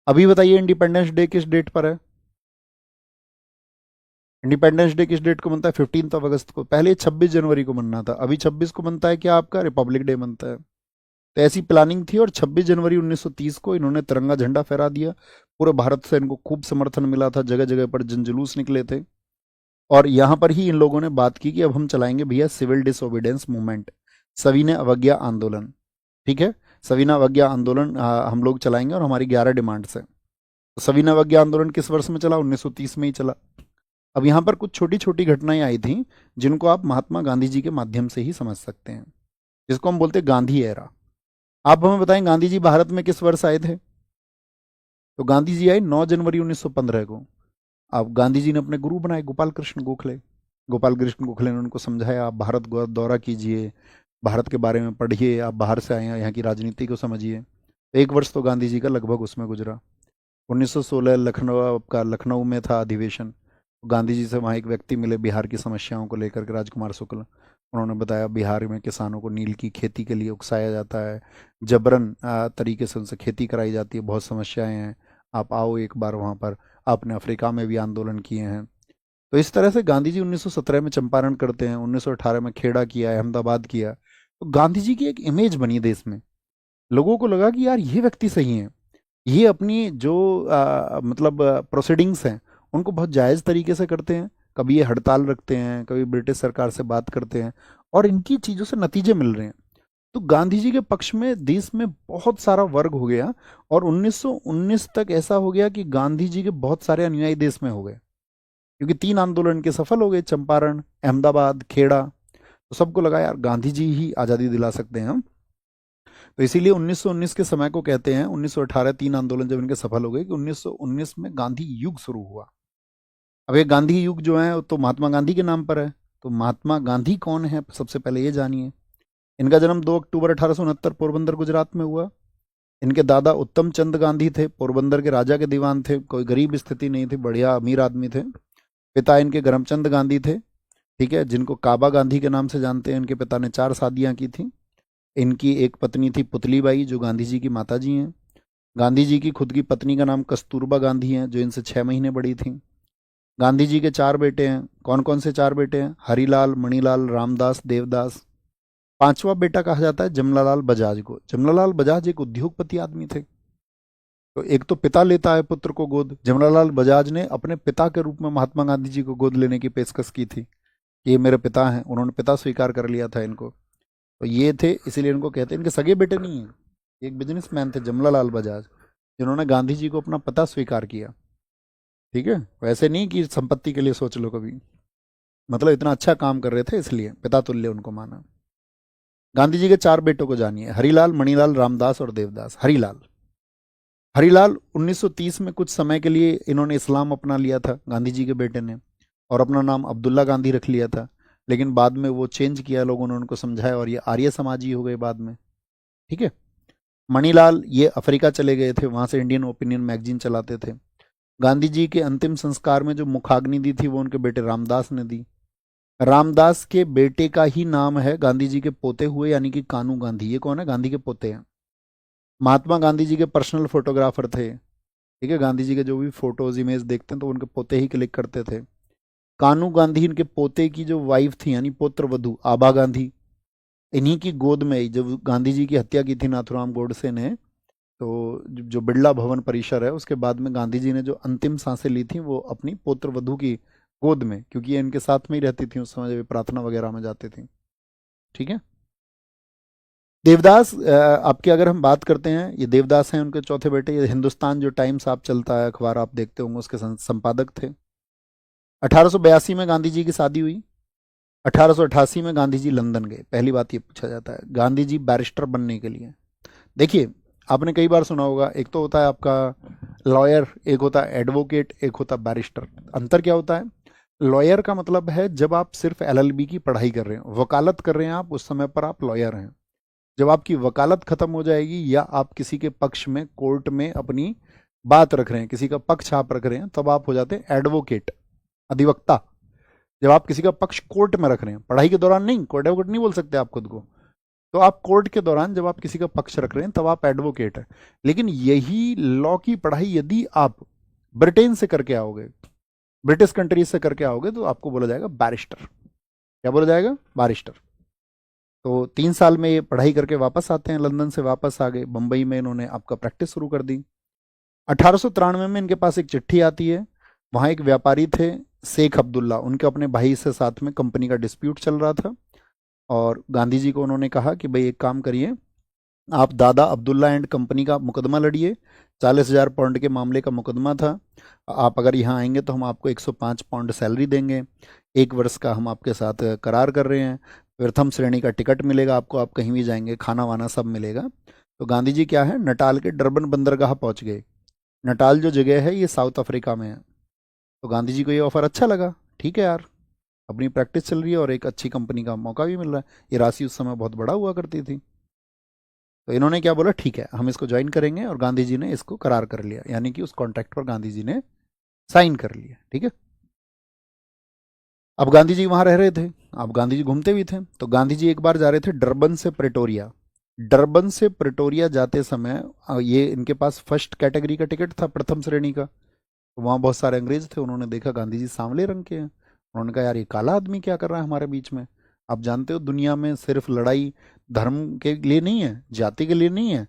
अभी बताइए इंडिपेंडेंस डे किस डेट पर है? इंडिपेंडेंस डे किस डेट को बनता है? 15 अगस्त को। पहले 26 जनवरी को बनना था, अभी 26 को बनता है क्या आपका? रिपब्लिक डे बनता है। तो ऐसी प्लानिंग थी, और 26 जनवरी 1930 को इन्होंने तिरंगा झंडा फहरा दिया। पूरे भारत से इनको खूब समर्थन मिला था, जगह जगह पर जनजुलूस निकले थे। और यहां पर ही इन लोगों ने बात की कि अब हम चलाएंगे भैया सिविल डिसओबीडेंस मूवमेंट, सविनय अवज्ञा आंदोलन। ठीक है, सविनय अवज्ञा आंदोलन हम लोग चलाएंगे, और हमारी 11 डिमांड्स हैं। तो सविनय अवज्ञा आंदोलन किस वर्ष में चला? 1930 में ही चला। अब यहाँ पर कुछ छोटी छोटी घटनाएं आई थी जिनको आप महात्मा गांधी जी के माध्यम से ही समझ सकते हैं, जिसको हम बोलते हैं गांधी एरा। आप हमें बताएं गांधी जी भारत में किस वर्ष आए थे? तो गांधी जी आए 9 जनवरी 1915 को। अब गांधी जी ने अपने गुरु बनाए गोपाल कृष्ण गोखले। गोपाल कृष्ण गोखले ने उनको समझाया आप भारत दौरा कीजिए, भारत के बारे में पढ़िए, आप बाहर से आए हैं, यहाँ की राजनीति को समझिए। एक वर्ष तो गांधी जी का लगभग उसमें गुजरा। 1916 लखनऊ में था अधिवेशन। गांधी जी से वहाँ एक व्यक्ति मिले बिहार की समस्याओं को लेकर के, राजकुमार शुक्ल। उन्होंने बताया बिहार में किसानों को नील की खेती के लिए उकसाया जाता है, जबरन तरीके से उनसे खेती कराई जाती है, बहुत समस्याएं हैं, आप आओ एक बार वहाँ पर। आपने अफ्रीका में भी आंदोलन किए हैं। तो इस तरह से गांधी जी 1917 में चंपारण करते हैं, 1918 में खेड़ा किया, अहमदाबाद किया। तो गांधी जी की एक इमेज बनी देश में। लोगों को लगा कि यार ये व्यक्ति सही है, ये अपनी जो मतलब प्रोसीडिंग्स हैं उनको बहुत जायज़ तरीके से करते हैं। कभी ये हड़ताल रखते हैं, कभी ब्रिटिश सरकार से बात करते हैं, और इनकी चीज़ों से नतीजे मिल रहे हैं। तो गांधी जी के पक्ष में देश में बहुत सारा वर्ग हो गया, और 1919 तक ऐसा हो गया कि गांधी जी के बहुत सारे अनुयायी देश में हो गए, क्योंकि 3 आंदोलन के सफल हो गए, चंपारण, अहमदाबाद, खेड़ा। तो सबको लगा यार गांधी जी ही आज़ादी दिला सकते हैं हम। तो इसीलिए 1919 के समय को कहते हैं, 1918 3 आंदोलन जब इनके सफल हो गए, कि 1919 में गांधी युग शुरू हुआ। अब ये गांधी युग जो है तो महात्मा गांधी के नाम पर है। तो महात्मा गांधी कौन है सबसे पहले ये जानिए। इनका जन्म 2 अक्टूबर 1869 पोरबंदर गुजरात में हुआ। इनके दादा उत्तम चंद गांधी थे, पोरबंदर के राजा के दीवान थे, कोई गरीब स्थिति नहीं थी, बढ़िया अमीर आदमी थे। पिता इनके करमचंद गांधी थे, ठीक है, जिनको काबा गांधी के नाम से जानते हैं। इनके पिता ने 4 शादियां की थी। इनकी एक पत्नी थी पुतलीबाई, जो गांधी जी की माता जी हैं। गांधी जी की खुद की पत्नी का नाम कस्तूरबा गांधी है, जो इनसे 6 महीने बड़ी थी। गांधी जी के 4 बेटे हैं। कौन कौन से 4 बेटे हैं? हरिलाल, मणिलाल, रामदास, देवदास। 5वां बेटा कहा जाता है जमनालाल बजाज को। जमनालाल बजाज एक उद्योगपति आदमी थे। तो एक तो पिता लेता है पुत्र को गोद। जमनालाल बजाज ने अपने पिता के रूप में महात्मा गांधी जी को गोद लेने की पेशकश की थी, ये मेरे पिता हैं। उन्होंने पिता स्वीकार कर लिया था इनको। तो ये थे, इसीलिए इनको कहते हैं, इनके सगे बेटे नहीं हैं, एक बिजनेसमैन थे जमला लाल बजाज, जिन्होंने गांधी जी को अपना पता स्वीकार किया। ठीक है, वैसे नहीं कि संपत्ति के लिए सोच लो कभी, मतलब इतना अच्छा काम कर रहे थे इसलिए पिता तुल्य उनको माना। गांधी जी के 4 बेटों को जानिए, हरिलाल, मणिलाल, रामदास और देवदास। हरिलाल, हरिलाल 1930 में कुछ समय के लिए इन्होंने इस्लाम अपना लिया था, गांधी जी के बेटे ने, और अपना नाम अब्दुल्ला गांधी रख लिया था। लेकिन बाद में वो चेंज किया, लोगों ने उनको समझाया और ये आर्य समाजी हो गए बाद में। ठीक है। मणिलाल ये अफ्रीका चले गए थे, वहां से इंडियन ओपिनियन मैगजीन चलाते थे। गांधी जी के अंतिम संस्कार में जो मुखाग्नि दी थी वो उनके बेटे रामदास ने दी। रामदास के बेटे का ही नाम है गांधी जी के पोते हुए, यानी कि कानू गांधी। ये कौन है? गांधी के पोते हैं। महात्मा गांधी जी के पर्सनल फोटोग्राफर थे। ठीक है, गांधी जी के जो भी फोटोज इमेज देखते हैं तो उनके पोते ही क्लिक करते थे। कानू गांधी इनके पोते की जो वाइफ थी, यानी पुत्र वधु आबा गांधी, इन्हीं की गोद में ही जब गांधी जी की हत्या की थी नाथुराम गोडसे ने, तो जो बिरला भवन परिसर है उसके बाद में गांधी जी ने जो अंतिम सांसें ली थी वो अपनी पुत्र वधु की गोद में, क्योंकि ये इनके साथ में ही रहती थी उस समय जब ये प्रार्थना वगैरह में जाते थे। ठीक है। देवदास, आपके अगर हम बात करते हैं, ये देवदास हैं उनके चौथे बेटे। ये हिंदुस्तान जो टाइम्स आप चलता है अखबार आप देखते होंगे, उसके संपादक थे। 1882 में गांधी जी की शादी हुई। 1888 में गांधी जी लंदन गए। पहली बात ये पूछा जाता है, गांधी जी बैरिस्टर बनने के लिए। देखिए, आपने कई बार सुना होगा, एक तो होता है आपका लॉयर, एक होता है एडवोकेट, एक होता है बैरिस्टर। अंतर क्या होता है? लॉयर का मतलब है जब आप सिर्फ एलएलबी की पढ़ाई कर रहे हैं, वकालत कर रहे हैं आप, उस समय पर आप लॉयर हैं। जब आपकी वकालत खत्म हो जाएगी या आप किसी के पक्ष में कोर्ट में अपनी बात रख रहे हैं, किसी का पक्ष आप रख रहे हैं, तब आप हो जाते हैं एडवोकेट, अधिवक्ता। जब आप किसी का पक्ष कोर्ट में रख रहे हैं, पढ़ाई के दौरान नहीं, कोर्ट एडवोकेट नहीं बोल सकते आप खुद को, तो आप कोर्ट के दौरान जब आप किसी का पक्ष रख रहे हैं तब आप एडवोकेट है। लेकिन यही लॉ की पढ़ाई यदि आप ब्रिटेन से करके आओगे, ब्रिटिश कंट्री से करके आओगे, तो आपको बोला जाएगा बैरिस्टर। क्या बोला जाएगा? बैरिस्टर। तो 3 साल में ये पढ़ाई करके वापस आते हैं, लंदन से वापस आ गए, बंबई में इन्होंने आपका प्रैक्टिस शुरू कर दी। 1893 में इनके पास एक चिट्ठी आती है। वहाँ एक व्यापारी थे शेख अब्दुल्ला, उनके अपने भाई से साथ में कंपनी का डिस्प्यूट चल रहा था, और गांधी जी को उन्होंने कहा कि भाई एक काम करिए, आप दादा अब्दुल्ला एंड कंपनी का मुकदमा लड़िए। 40,000 पाउंड के मामले का मुकदमा था। आप अगर यहाँ आएंगे तो हम आपको 105 पाउंड सैलरी देंगे, 1 वर्ष का हम आपके साथ करार कर रहे हैं, प्रथम श्रेणी का टिकट मिलेगा आपको, आप कहीं भी जाएंगे खाना वाना सब मिलेगा। तो गांधी जी क्या है, नटाल के डरबन बंदरगाह पहुंच गए। नटाल जो जगह है ये साउथ अफ्रीका में है। तो गांधी जी को ये ऑफर अच्छा लगा, ठीक है यार, अपनी प्रैक्टिस चल रही है और एक अच्छी कंपनी का मौका भी मिल रहा है, ये राशि उस समय बहुत बड़ा हुआ करती थी। तो इन्होंने क्या बोला, ठीक है हम इसको ज्वाइन करेंगे, और गांधी जी ने इसको करार कर लिया, यानी कि उस कॉन्ट्रैक्ट पर गांधी जी ने साइन कर लिया। ठीक है। अब गांधी जी वहां रह रहे थे, अब गांधी जी घूमते भी थे। तो गांधी जी एक बार जा रहे थे डरबन से प्रेटोरिया। डरबन से प्रेटोरिया जाते समय ये इनके पास फर्स्ट कैटेगरी का टिकट था, प्रथम श्रेणी का। तो वहाँ बहुत सारे अंग्रेज थे, उन्होंने देखा गांधी जी सांवले रंग के हैं, उन्होंने कहा यार ये काला आदमी क्या कर रहा है हमारे बीच में। आप जानते हो दुनिया में सिर्फ लड़ाई धर्म के लिए नहीं है, जाति के लिए नहीं है,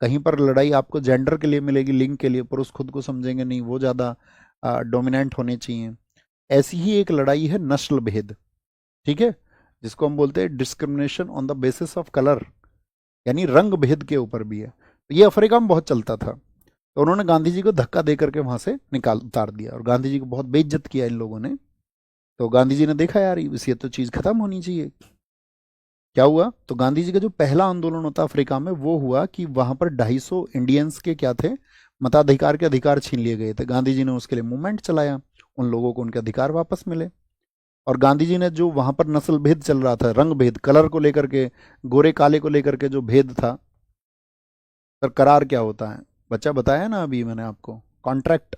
कहीं पर लड़ाई आपको जेंडर के लिए मिलेगी, लिंग के लिए। पुरुष खुद को समझेंगे नहीं, वो ज़्यादा डोमिनेंट होने चाहिए। ऐसी ही एक लड़ाई है नस्ल भेद। ठीक है, जिसको हम बोलते हैं discrimination on the basis of colour, यानी रंग भेद के ऊपर भी है। तो ये अफ्रीका में बहुत चलता था। तो उन्होंने गांधी जी को धक्का दे करके वहां से निकाल उतार दिया, और गांधी जी को बहुत बेइज्जत किया इन लोगों ने। तो गांधी जी ने देखा यार ये तो चीज़ खत्म होनी चाहिए। क्या हुआ, तो गांधी जी का जो पहला आंदोलन होता अफ्रीका में वो हुआ कि वहां पर 250 इंडियंस के क्या थे, मताधिकार के अधिकार छीन लिए गए थे। गांधी जी ने उसके लिए मूवमेंट चलाया, उन लोगों को उनके अधिकार वापस मिले। और गांधी जी ने जो वहां पर नस्ल भेद चल रहा था, रंग भेद, कलर को लेकर के, गोरे काले को लेकर के जो भेद था, सर करार क्या होता है, बच्चा बताया ना अभी मैंने आपको, कॉन्ट्रैक्ट।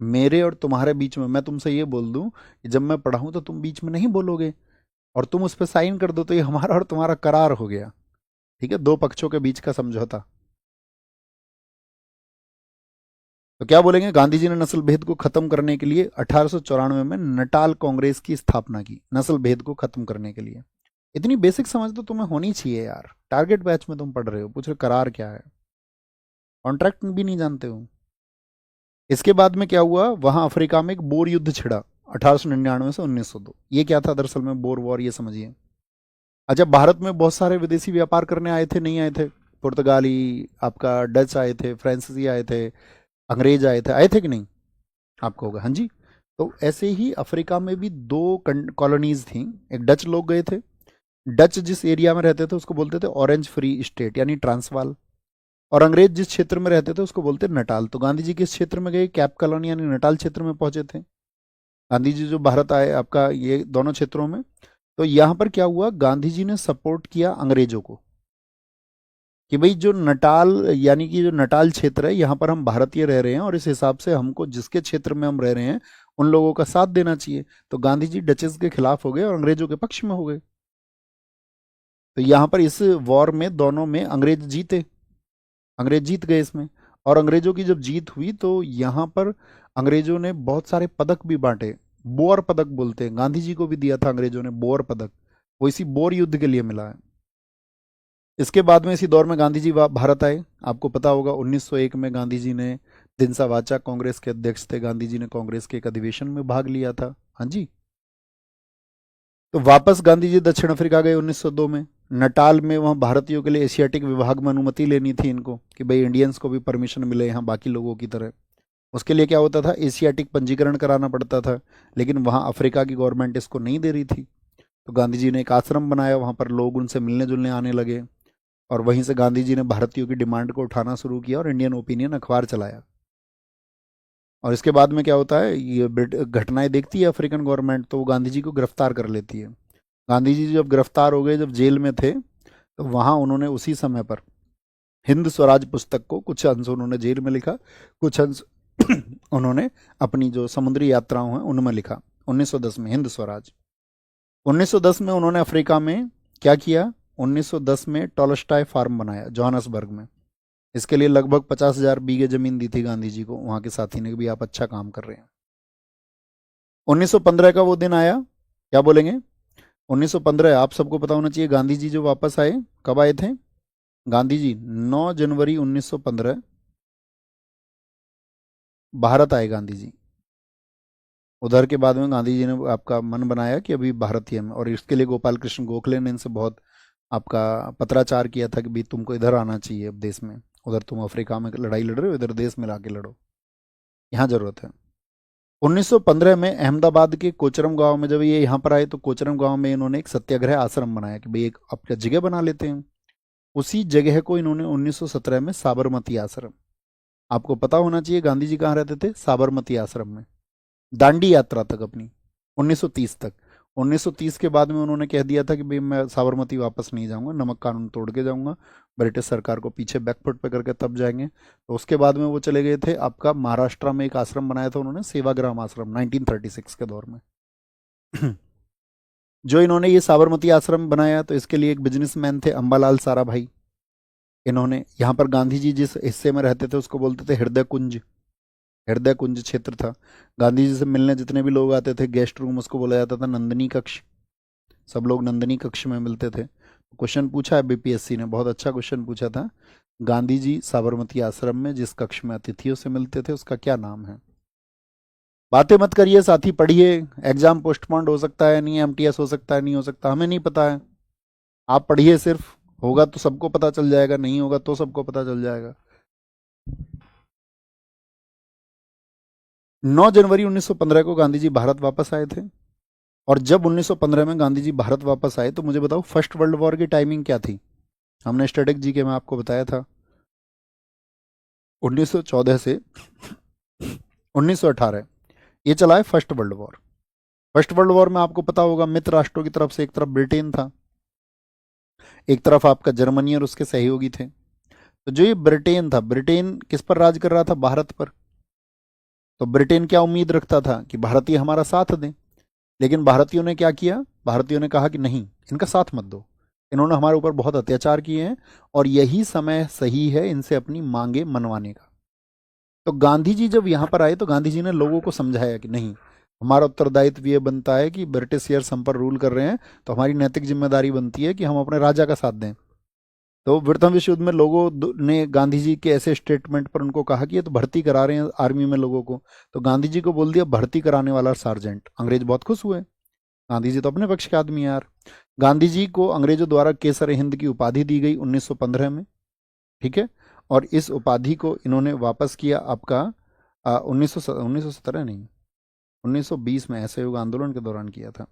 मेरे और तुम्हारे बीच में, मैं तुमसे ये बोल दूं कि जब मैं पढ़ाऊं तो तुम बीच में नहीं बोलोगे, और तुम उस पर साइन कर दो तो ये हमारा और तुम्हारा करार हो गया। ठीक है, दो पक्षों के बीच का समझौता। तो क्या बोलेंगे, गांधी जी ने नस्ल भेद को खत्म करने के लिए 1894 में नटाल कांग्रेस की स्थापना की, नस्ल भेद को खत्म करने के लिए। इतनी बेसिक समझ तो तुम्हें होनी चाहिए यार, टारगेट बैच में तुम पढ़ रहे हो, पूछ रहे करार क्या है, कॉन्ट्रैक्ट भी नहीं जानते हो। इसके बाद में क्या हुआ, वहां अफ्रीका में एक बोर युद्ध छिड़ा 1899 से 1902। ये क्या था दरअसल में बोर वॉर, ये समझिए। अच्छा, भारत में बहुत सारे विदेशी व्यापार करने आए थे, नहीं आए थे? पुर्तगाली, आपका डच आए थे, फ्रांसीसी आए थे, अंग्रेज आए थे कि नहीं? आपको होगा, हाँ जी। तो ऐसे ही अफ्रीका में भी दो कॉलोनीज थी। एक डच लोग गए थे। डच जिस एरिया में रहते थे उसको बोलते थे ऑरेंज फ्री स्टेट यानी ट्रांसवाल। और अंग्रेज जिस क्षेत्र में रहते थे उसको बोलते नटाल। तो गांधी जी किस क्षेत्र में गए? कैप कॉलोनी यानी नटाल क्षेत्र में पहुंचे थे गांधी जी जो भारत आए आपका ये दोनों क्षेत्रों में। तो यहां पर क्या हुआ, गांधी जी ने सपोर्ट किया अंग्रेजों को कि भाई जो नटाल यानी कि जो नटाल क्षेत्र है यहाँ पर हम भारतीय रह रहे हैं और इस हिसाब से हमको जिसके क्षेत्र में हम रह रहे हैं उन लोगों का साथ देना चाहिए। तो गांधी जी डचेस के खिलाफ हो गए और अंग्रेजों के पक्ष में हो गए। तो यहाँ पर इस वॉर में दोनों में अंग्रेज जीते, अंग्रेज जीत गए इसमें। और अंग्रेजों की जब जीत हुई तो यहाँ पर अंग्रेजों ने बहुत सारे पदक भी बांटे। बोर पदक बोलते हैं, गांधी जी को भी दिया था अंग्रेजों ने बोर पदक, वो इसी बोर युद्ध के लिए मिला है। इसके बाद में इसी दौर में गांधी जी भारत आए। आपको पता होगा 1901 में गांधी जी ने दिनसा वाचा कांग्रेस के अध्यक्ष थे, गांधी जी ने कांग्रेस के एक अधिवेशन में भाग लिया था, हाँ जी। तो वापस गांधी जी दक्षिण अफ्रीका गए 1902 में। नटाल में वहाँ भारतीयों के लिए एशियाटिक विभाग में अनुमति लेनी थी इनको कि भाई इंडियंस को भी परमिशन मिले यहाँ बाकी लोगों की तरह। उसके लिए क्या होता था, एशियाटिक पंजीकरण कराना पड़ता था, लेकिन वहाँ अफ्रीका की गवर्नमेंट इसको नहीं दे रही थी। तो गांधी जी ने एक आश्रम बनाया, वहाँ पर लोग उनसे मिलने जुलने आने लगे। और वहीं से गांधी जी ने भारतीयों की डिमांड को उठाना शुरू किया और इंडियन ओपिनियन अखबार चलाया। और इसके बाद में क्या होता है, ये घटनाएं देखती है अफ्रीकन गवर्नमेंट तो वो गांधी जी को गिरफ्तार कर लेती है। गांधी जी जब गिरफ्तार हो गए, जब जेल में थे, तो वहाँ उन्होंने उसी समय पर हिंद स्वराज पुस्तक को कुछ अंश उन्होंने जेल में लिखा, कुछ अंश उन्होंने अपनी जो समुद्री यात्राओं हैं उनमें लिखा। 1910 में हिंद स्वराज। 1910 में उन्होंने अफ्रीका में क्या किया, 1910 में टॉलस्टॉय फार्म बनाया जोहानसबर्ग में। इसके लिए लगभग 50,000 बीघे जमीन दी थी गांधी जी को, वहां के साथी ने भी आप अच्छा काम कर रहे हैं। 1915 का वो दिन आया, क्या बोलेंगे? 1915 आप सबको पता होना चाहिए, गांधी जी जो वापस आए, कब आए थे गांधी जी? 9 जनवरी 1915 भारत आए गांधी जी। उधर के बाद में गांधी जी ने आपका मन बनाया कि अभी भारतीय में, और इसके लिए गोपाल कृष्ण गोखले ने इनसे बहुत आपका पत्राचार किया था कि भाई तुमको इधर आना चाहिए अब देश में, उधर तुम अफ्रीका में लड़ाई लड़ रहे हो, इधर देश में लाके लड़ो, यहाँ जरूरत है। 1915 में अहमदाबाद के कोचरम गांव में जब ये यहाँ पर आए तो कोचरम गांव में इन्होंने एक सत्याग्रह आश्रम बनाया कि भाई एक अपना जगह बना लेते हैं। उसी जगह को इन्होंने 1917 में साबरमती आश्रम, आपको पता होना चाहिए गांधी जी कहाँ रहते थे, साबरमती आश्रम में, दांडी यात्रा तक अपनी 1930 तक। 1930 के बाद में उन्होंने कह दिया था कि भाई मैं साबरमती वापस नहीं जाऊंगा, नमक कानून तोड़ के जाऊंगा, ब्रिटिश सरकार को पीछे बैकफुट पे करके तब जाएंगे। तो उसके बाद में वो चले गए थे आपका महाराष्ट्र में, एक आश्रम बनाया था उन्होंने, सेवाग्राम आश्रम, 1936 के दौर में। जो इन्होंने ये साबरमती आश्रम बनाया तो इसके लिए एक बिजनेसमैन थे अंबालाल साराभाई। इन्होंने यहाँ पर गांधी जी जिस हिस्से में रहते थे उसको बोलते थे हृदय कुंज, हृदय कुंज क्षेत्र था। गांधी जी से मिलने जितने भी लोग आते थे, गेस्ट रूम उसको बोला जाता था नंदिनी कक्ष, सब लोग नंदिनी कक्ष में मिलते थे। क्वेश्चन पूछा है बीपीएससी ने, बहुत अच्छा क्वेश्चन पूछा था, गांधी जी साबरमती आश्रम में जिस कक्ष में अतिथियों से मिलते थे उसका क्या नाम है? बातें मत करिए साथी, पढ़िए, एग्जाम पोस्टपोन्ड हो सकता है, नहीं एमटीएस हो सकता है, नहीं हो सकता, हमें नहीं पता है। आप पढ़िए सिर्फ, होगा तो सबको पता चल जाएगा, नहीं होगा तो सबको पता चल जाएगा। 9 जनवरी 1915 को गांधी जी भारत वापस आए थे। और जब 1915 में गांधी जी भारत वापस आए तो मुझे बताओ फर्स्ट वर्ल्ड वॉर की टाइमिंग क्या थी? हमने स्टैटिक जी के में आपको बताया था 1914 से 1918 ये चला है first world war. First world war में आपको पता होगा मित्र राष्ट्रों की तरफ से एक तरफ ब्रिटेन था, एक तरफ आपका जर्मनी और उसके सहयोगी थे। तो जो ये ब्रिटेन था, ब्रिटेन किस पर राज कर रहा था? भारत पर। तो ब्रिटेन क्या उम्मीद रखता था कि भारतीय हमारा साथ दें, लेकिन भारतीयों ने क्या किया, भारतीयों ने कहा कि नहीं, इनका साथ मत दो, इन्होंने हमारे ऊपर बहुत अत्याचार किए हैं और यही समय सही है इनसे अपनी मांगे मनवाने का। तो गांधी जी जब यहाँ पर आए तो गांधी जी ने लोगों को समझाया कि नहीं, हमारा उत्तरदायित्व ये बनता है कि ब्रिटिशियर्स हम पर रूल कर रहे हैं, तो हमारी नैतिक जिम्मेदारी बनती है कि हम अपने राजा का साथ दें। तो प्रथम विश्व युद्ध में लोगों ने गांधी जी के ऐसे स्टेटमेंट पर उनको कहा कि ये तो भर्ती करा रहे हैं आर्मी में लोगों को, तो गांधी जी को बोल दिया भर्ती कराने वाला सार्जेंट। अंग्रेज बहुत खुश हुए, गांधी जी तो अपने पक्ष के आदमी हैं यार। गांधी जी को अंग्रेजों द्वारा केसर हिंद की उपाधि दी गई 1915 में, ठीक है। और इस उपाधि को इन्होंने वापस किया आपका 1917 नहीं, 1920 में असहयोग आंदोलन के दौरान किया था।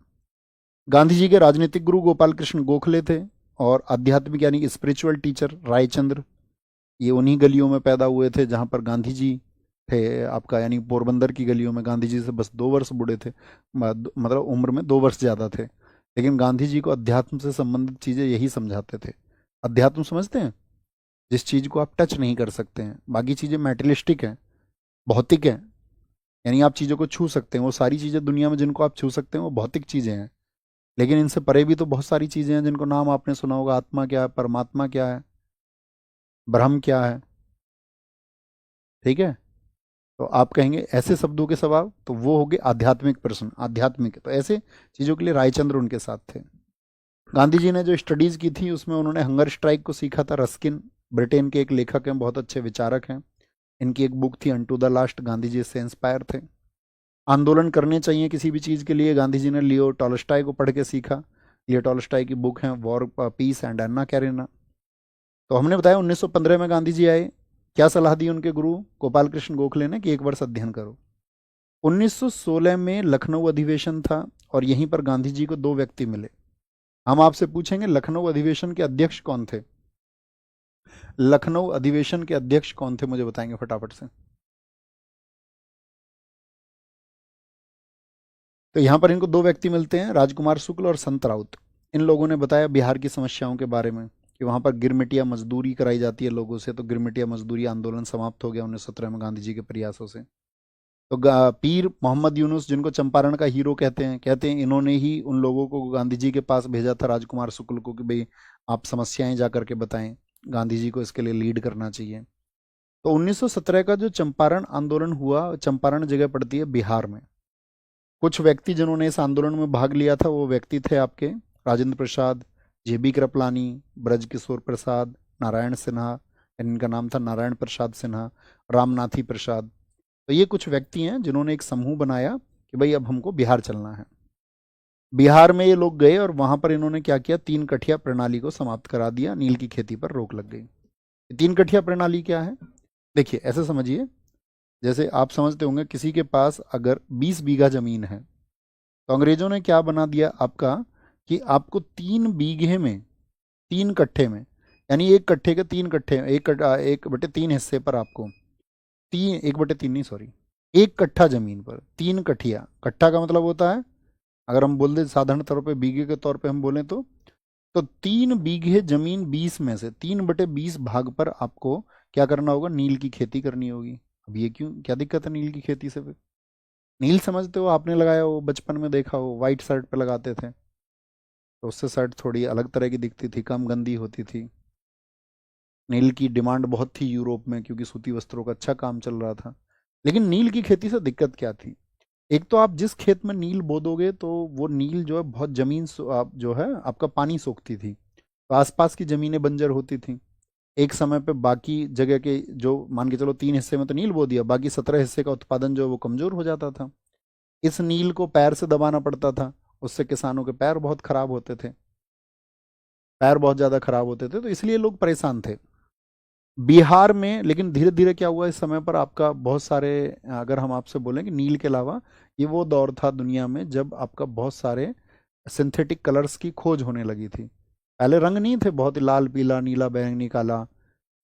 गांधी जी के राजनीतिक गुरु गोपाल कृष्ण गोखले थे, और आध्यात्मिक यानी कि स्पिरिचुअल टीचर रायचंद्र, ये उन्हीं गलियों में पैदा हुए थे जहां पर गांधी जी थे आपका, यानी पोरबंदर की गलियों में। गांधी जी से बस 2 वर्ष बूढ़े थे, मतलब उम्र में 2 वर्ष ज़्यादा थे, लेकिन गांधी जी को अध्यात्म से संबंधित चीज़ें यही समझाते थे। अध्यात्म समझते हैं, जिस चीज़ को आप टच नहीं कर सकते हैं, बाकी चीज़ें मेटेरियलिस्टिक हैं, भौतिक हैं, यानी आप चीज़ों को छू सकते हैं। वो सारी चीज़ें दुनिया में जिनको आप छू सकते हैं वो भौतिक चीज़ें हैं, लेकिन इनसे परे भी तो बहुत सारी चीज़ें हैं जिनको नाम आपने सुना होगा। आत्मा क्या है, परमात्मा क्या है, ब्रह्म क्या है, ठीक है। तो आप कहेंगे ऐसे शब्दों के सवाल, तो वो हो गए आध्यात्मिक प्रश्न, आध्यात्मिक। तो ऐसे चीज़ों के लिए रायचंद्र उनके साथ थे। गांधी जी ने जो स्टडीज़ की थी उसमें उन्होंने हंगर स्ट्राइक को सीखा था। रस्किन ब्रिटेन के एक लेखक हैं, बहुत अच्छे विचारक हैं। इनकी एक बुक थी unto the last, Gandhi ji इससे इंस्पायर थे। आंदोलन करने चाहिए किसी भी चीज़ के लिए, गांधी जी ने लियो टॉल्स्टॉय को पढ़ के सीखा। लियो टॉल्स्टॉय की बुक है war, piece and Anna Garena. तो हमने बताया 1915 में गांधी जी आए। क्या सलाह दी उनके गुरु गोपाल कृष्ण गोखले ने कि 1 वर्ष अध्ययन करो। 1916 में लखनऊ अधिवेशन था, और यहीं पर गांधी जी को 2 व्यक्ति मिले। हम आपसे पूछेंगे लखनऊ अधिवेशन के अध्यक्ष कौन थे। लखनऊ अधिवेशन के अध्यक्ष कौन थे, मुझे बताएंगे फटाफट से। तो यहां पर इनको 2 व्यक्ति मिलते हैं, राजकुमार शुक्ल और संत राउत। इन लोगों ने बताया बिहार की समस्याओं के बारे में, कि वहां पर गिरमिटिया मजदूरी कराई जाती है लोगों से। तो गिरमिटिया मजदूरी आंदोलन समाप्त हो गया 1917 में गांधी जी के प्रयासों से। तो पीर मोहम्मद यूनुस, जिनको चंपारण का हीरो कहते हैं इन्होंने ही उन लोगों को गांधी जी के पास भेजा था, राजकुमार शुक्ल को, कि भाई आप समस्याएं जा करके बताएं, गांधी जी को इसके लिए लीड करना चाहिए। तो 1917 का जो चंपारण आंदोलन हुआ, चंपारण जगह पड़ती है बिहार में। कुछ व्यक्ति जिन्होंने इस आंदोलन में भाग लिया था वो व्यक्ति थे आपके राजेंद्र प्रसाद, जेबी कृपलानी, ब्रज किशोर प्रसाद, नारायण सिन्हा, इनका नाम था नारायण प्रसाद सिन्हा, रामनाथी प्रसाद। तो ये कुछ व्यक्ति हैं जिन्होंने एक समूह बनाया कि भाई अब हमको बिहार चलना है। बिहार में ये लोग गए और वहां पर इन्होंने क्या किया, 3 कठिया प्रणाली को समाप्त करा दिया, नील की खेती पर रोक लग गई। 3 कठिया प्रणाली क्या है, देखिए ऐसे समझिए, जैसे आप समझते होंगे किसी के पास अगर 20 बीघा जमीन है, तो अंग्रेजों ने क्या बना दिया आपका, कि आपको 3 बीघे में, 3 कट्ठे में, यानी 1 कट्ठे के 3 कट्ठे, 1/3 हिस्से पर आपको 1/3 नहीं, सॉरी, 1 कट्ठा जमीन पर 3 कठिया। कट्ठा का मतलब होता है, अगर हम बोल दें साधारण तौर पे बीघे के तौर पे हम बोलें तो 3 बीघे जमीन 20 में से 3/20 भाग पर आपको क्या करना होगा, नील की खेती करनी होगी। अब ये क्यों, क्या दिक्कत है नील की खेती से फिर। नील समझते हो, आपने लगाया हो, बचपन में देखा हो, वाइट शर्ट पे लगाते थे, तो उससे शर्ट थोड़ी अलग तरह की दिखती थी, कम गंदी होती थी। नील की डिमांड बहुत थी यूरोप में, क्योंकि सूती वस्त्रों का अच्छा काम चल रहा था। लेकिन नील की खेती से दिक्कत क्या थी, एक तो आप जिस खेत में नील बो दोगे तो वो नील जो है बहुत जमीन आप जो है आपका पानी सोखती थी, तो आसपास की जमीनें बंजर होती थी। एक समय पे बाकी जगह के जो, मान के चलो 3 हिस्से में तो नील बो दिया, बाकी 17 हिस्से का उत्पादन जो है वो कमजोर हो जाता था। इस नील को पैर से दबाना पड़ता था, उससे किसानों के पैर बहुत खराब होते थे, पैर बहुत ज़्यादा खराब होते थे, तो इसलिए लोग परेशान थे बिहार में। लेकिन धीरे धीरे क्या हुआ, इस समय पर आपका बहुत सारे, अगर हम आपसे बोलें कि नील के अलावा ये वो दौर था दुनिया में जब आपका बहुत सारे सिंथेटिक कलर्स की खोज होने लगी थी। पहले रंग नहीं थे बहुत ही, लाल पीला नीला बैंगनी काला,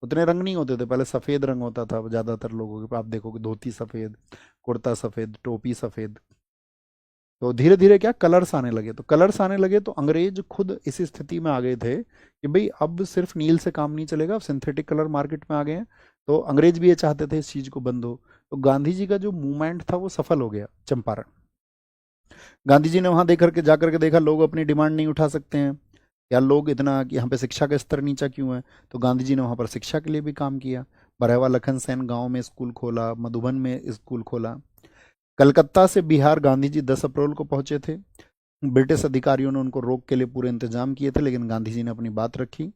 उतने रंग नहीं होते थे पहले। सफ़ेद रंग होता था ज़्यादातर लोगों के, आप देखोगे धोती सफ़ेद, कुर्ता सफ़ेद, टोपी सफ़ेद। तो धीरे धीरे क्या कलर्स आने लगे, तो कलर्स आने लगे तो अंग्रेज खुद इस स्थिति में आ गए थे कि भाई अब सिर्फ नील से काम नहीं चलेगा, अब सिंथेटिक कलर मार्केट में आ गए हैं। तो अंग्रेज भी ये चाहते थे इस चीज़ को बंद हो। तो गांधी जी का जो मूवमेंट था वो सफल हो गया चंपारण। गांधी जी ने वहां देख करके जा करके देखा लोग अपनी डिमांड नहीं उठा सकते हैं, या लोग इतना कि यहाँ पे शिक्षा का स्तर नीचा क्यों है। तो गांधी जी ने वहाँ पर शिक्षा के लिए भी काम किया। बरहवा लखन सेन गांव में स्कूल खोला, मधुबन में स्कूल खोला। कलकत्ता से बिहार गांधी जी 10 अप्रैल को पहुंचे थे। ब्रिटिश अधिकारियों ने उनको रोक के लिए पूरे इंतजाम किए थे, लेकिन गांधी जी ने अपनी बात रखी,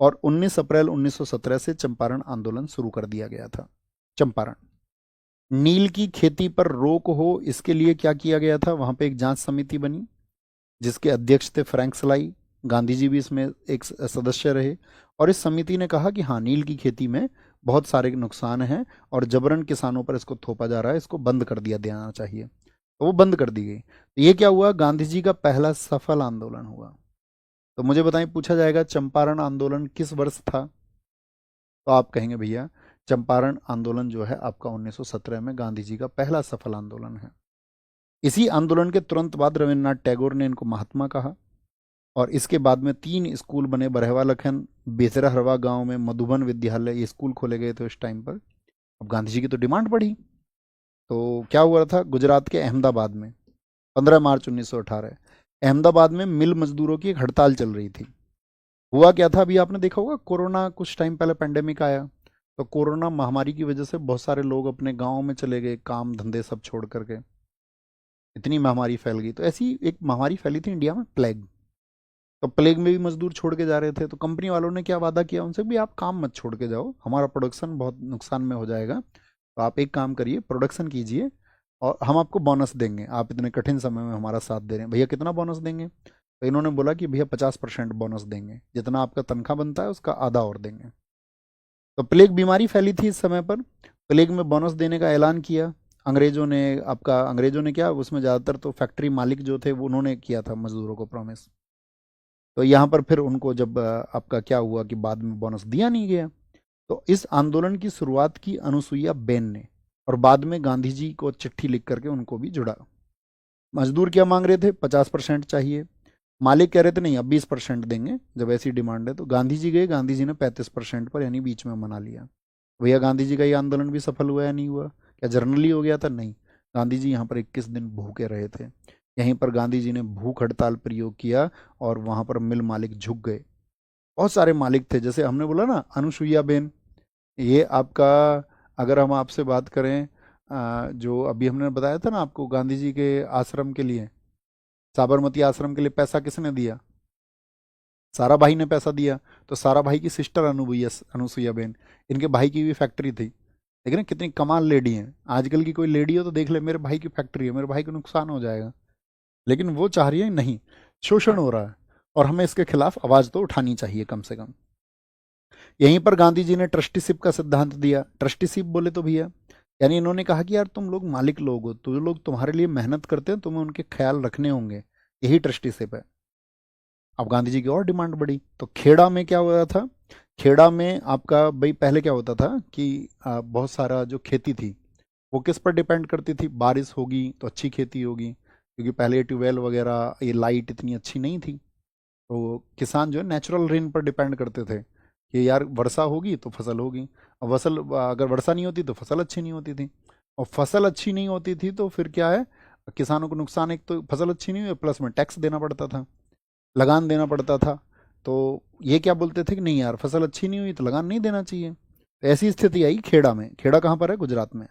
और 19 अप्रैल 1917 से चंपारण आंदोलन शुरू कर दिया गया था। चंपारण, नील की खेती पर रोक हो इसके लिए क्या किया गया था, वहां पे एक जांच समिति बनी, जिसके अध्यक्ष थे फ्रैंक सलाई। गांधी जी भी इसमें एक सदस्य रहे। और इस समिति ने कहा कि हाँ, नील की खेती में बहुत सारे नुकसान हैं और जबरन किसानों पर इसको थोपा जा रहा है, इसको बंद कर दिया देना चाहिए। तो वो बंद कर दी गई। तो ये क्या हुआ, गांधी जी का पहला सफल आंदोलन हुआ। तो मुझे बताएं, पूछा जाएगा चंपारण आंदोलन किस वर्ष था, तो आप कहेंगे भैया चंपारण आंदोलन जो है आपका 1917 में गांधी जी का पहला सफल आंदोलन है। इसी आंदोलन के तुरंत बाद रविन्द्रनाथ टैगोर ने इनको महात्मा कहा। और इसके बाद में 3 स्कूल बने, बरहवा लखन, बेसरहरवा गांव में मधुबन विद्यालय, ये स्कूल खोले गए थे उस टाइम पर। अब गांधी जी की तो डिमांड बढ़ी, तो क्या हुआ था, गुजरात के अहमदाबाद में 15 मार्च 1918 अहमदाबाद में मिल मजदूरों की एक हड़ताल चल रही थी। हुआ क्या था, अभी आपने देखा होगा कोरोना, कुछ टाइम पहले पेंडेमिक आया, तो कोरोना महामारी की वजह से बहुत सारे लोग अपने गाँव में चले गए, काम धंधे सब छोड़ करके। इतनी महामारी फैल गई, तो ऐसी एक महामारी फैली थी इंडिया में, प्लेग। तो प्लेग में भी मजदूर छोड़ के जा रहे थे, तो कंपनी वालों ने क्या वादा किया उनसे भी, आप काम मत छोड़ के जाओ, हमारा प्रोडक्शन बहुत नुकसान में हो जाएगा, तो आप एक काम करिए, प्रोडक्शन कीजिए और हम आपको बोनस देंगे, आप इतने कठिन समय में हमारा साथ दे रहे हैं। भैया कितना बोनस देंगे, तो इन्होंने बोला कि भैया 50% बोनस देंगे, जितना आपका तनख्वाह बनता है उसका आधा और देंगे। तो प्लेग बीमारी फैली थी इस समय पर, प्लेग में बोनस देने का ऐलान किया अंग्रेजों ने। आपका अंग्रेजों ने क्या, उसमें ज़्यादातर तो फैक्ट्री मालिक जो थे वो उन्होंने किया था मजदूरों को प्रॉमिस। तो यहाँ पर फिर उनको जब आपका क्या हुआ कि बाद में बोनस दिया नहीं गया, तो इस आंदोलन की शुरुआत की अनुसुईया बेन ने, और बाद में गांधी जी को चिट्ठी लिख करके उनको भी जुड़ा। मजदूर क्या मांग रहे थे, 50% चाहिए, मालिक कह रहे थे नहीं अब 20% देंगे, जब ऐसी डिमांड है। तो गांधी जी गए, गांधी जी ने 35% पर यानी बीच में मना लिया। भैया गांधी जी का ये आंदोलन भी सफल हुआ या नहीं हुआ, क्या जर्नली हो गया था, नहीं। गांधी जी यहाँ पर 21 दिन भूखे रहे थे। यहीं पर गांधी जी ने भूख हड़ताल प्रयोग किया और वहां पर मिल मालिक झुक गए। बहुत सारे मालिक थे, जैसे हमने बोला ना अनुसुईया बेन, ये आपका, अगर हम आपसे बात करें जो अभी हमने बताया था ना आपको, गांधी जी के आश्रम के लिए, साबरमती आश्रम के लिए पैसा किसने दिया, सारा भाई ने पैसा दिया। तो सारा भाई की सिस्टर अनुसुईया अनुसुईया बेन, इनके भाई की भी फैक्ट्री थी। देख रहे हैं कितनी कमाल लेडी हैं, आजकल की कोई लेडी हो तो देख ले मेरे भाई की फैक्ट्री है, मेरे भाई को नुकसान हो जाएगा, लेकिन वो चाह रही है नहीं, शोषण हो रहा है और हमें इसके खिलाफ आवाज तो उठानी चाहिए कम से कम। यहीं पर गांधी जी ने ट्रस्टीशिप का सिद्धांत दिया। ट्रस्टीशिप बोले तो भैया, यानी इन्होंने कहा कि यार तुम लोग मालिक लोग हो, तो जो लोग तुम्हारे लिए मेहनत करते हैं तुम्हें उनके ख्याल रखने होंगे, यही ट्रस्टीशिप है। अब गांधी जी की और डिमांड बढ़ी, तो खेड़ा में क्या हो रहा था, खेड़ा में आपका भाई पहले क्या होता था कि बहुत सारा जो खेती थी वो किस पर डिपेंड करती थी, बारिश होगी तो अच्छी खेती होगी, क्योंकि पहले ट्यूबवेल वगैरह ये लाइट इतनी अच्छी नहीं थी। तो किसान जो है नेचुरल रेन पर डिपेंड करते थे कि यार वर्षा होगी तो फसल होगी, और फसल अगर वर्षा नहीं होती तो फसल अच्छी नहीं होती थी, और फसल अच्छी नहीं होती थी तो फिर क्या है, किसानों को नुकसान, एक तो फसल अच्छी नहीं हुई प्लस में टैक्स देना पड़ता था, लगान देना पड़ता था। तो ये क्या बोलते थे कि नहीं यार फसल अच्छी नहीं हुई तो लगान नहीं देना चाहिए। तो ऐसी स्थिति आई खेड़ा में। खेड़ा कहाँ पर है, गुजरात में,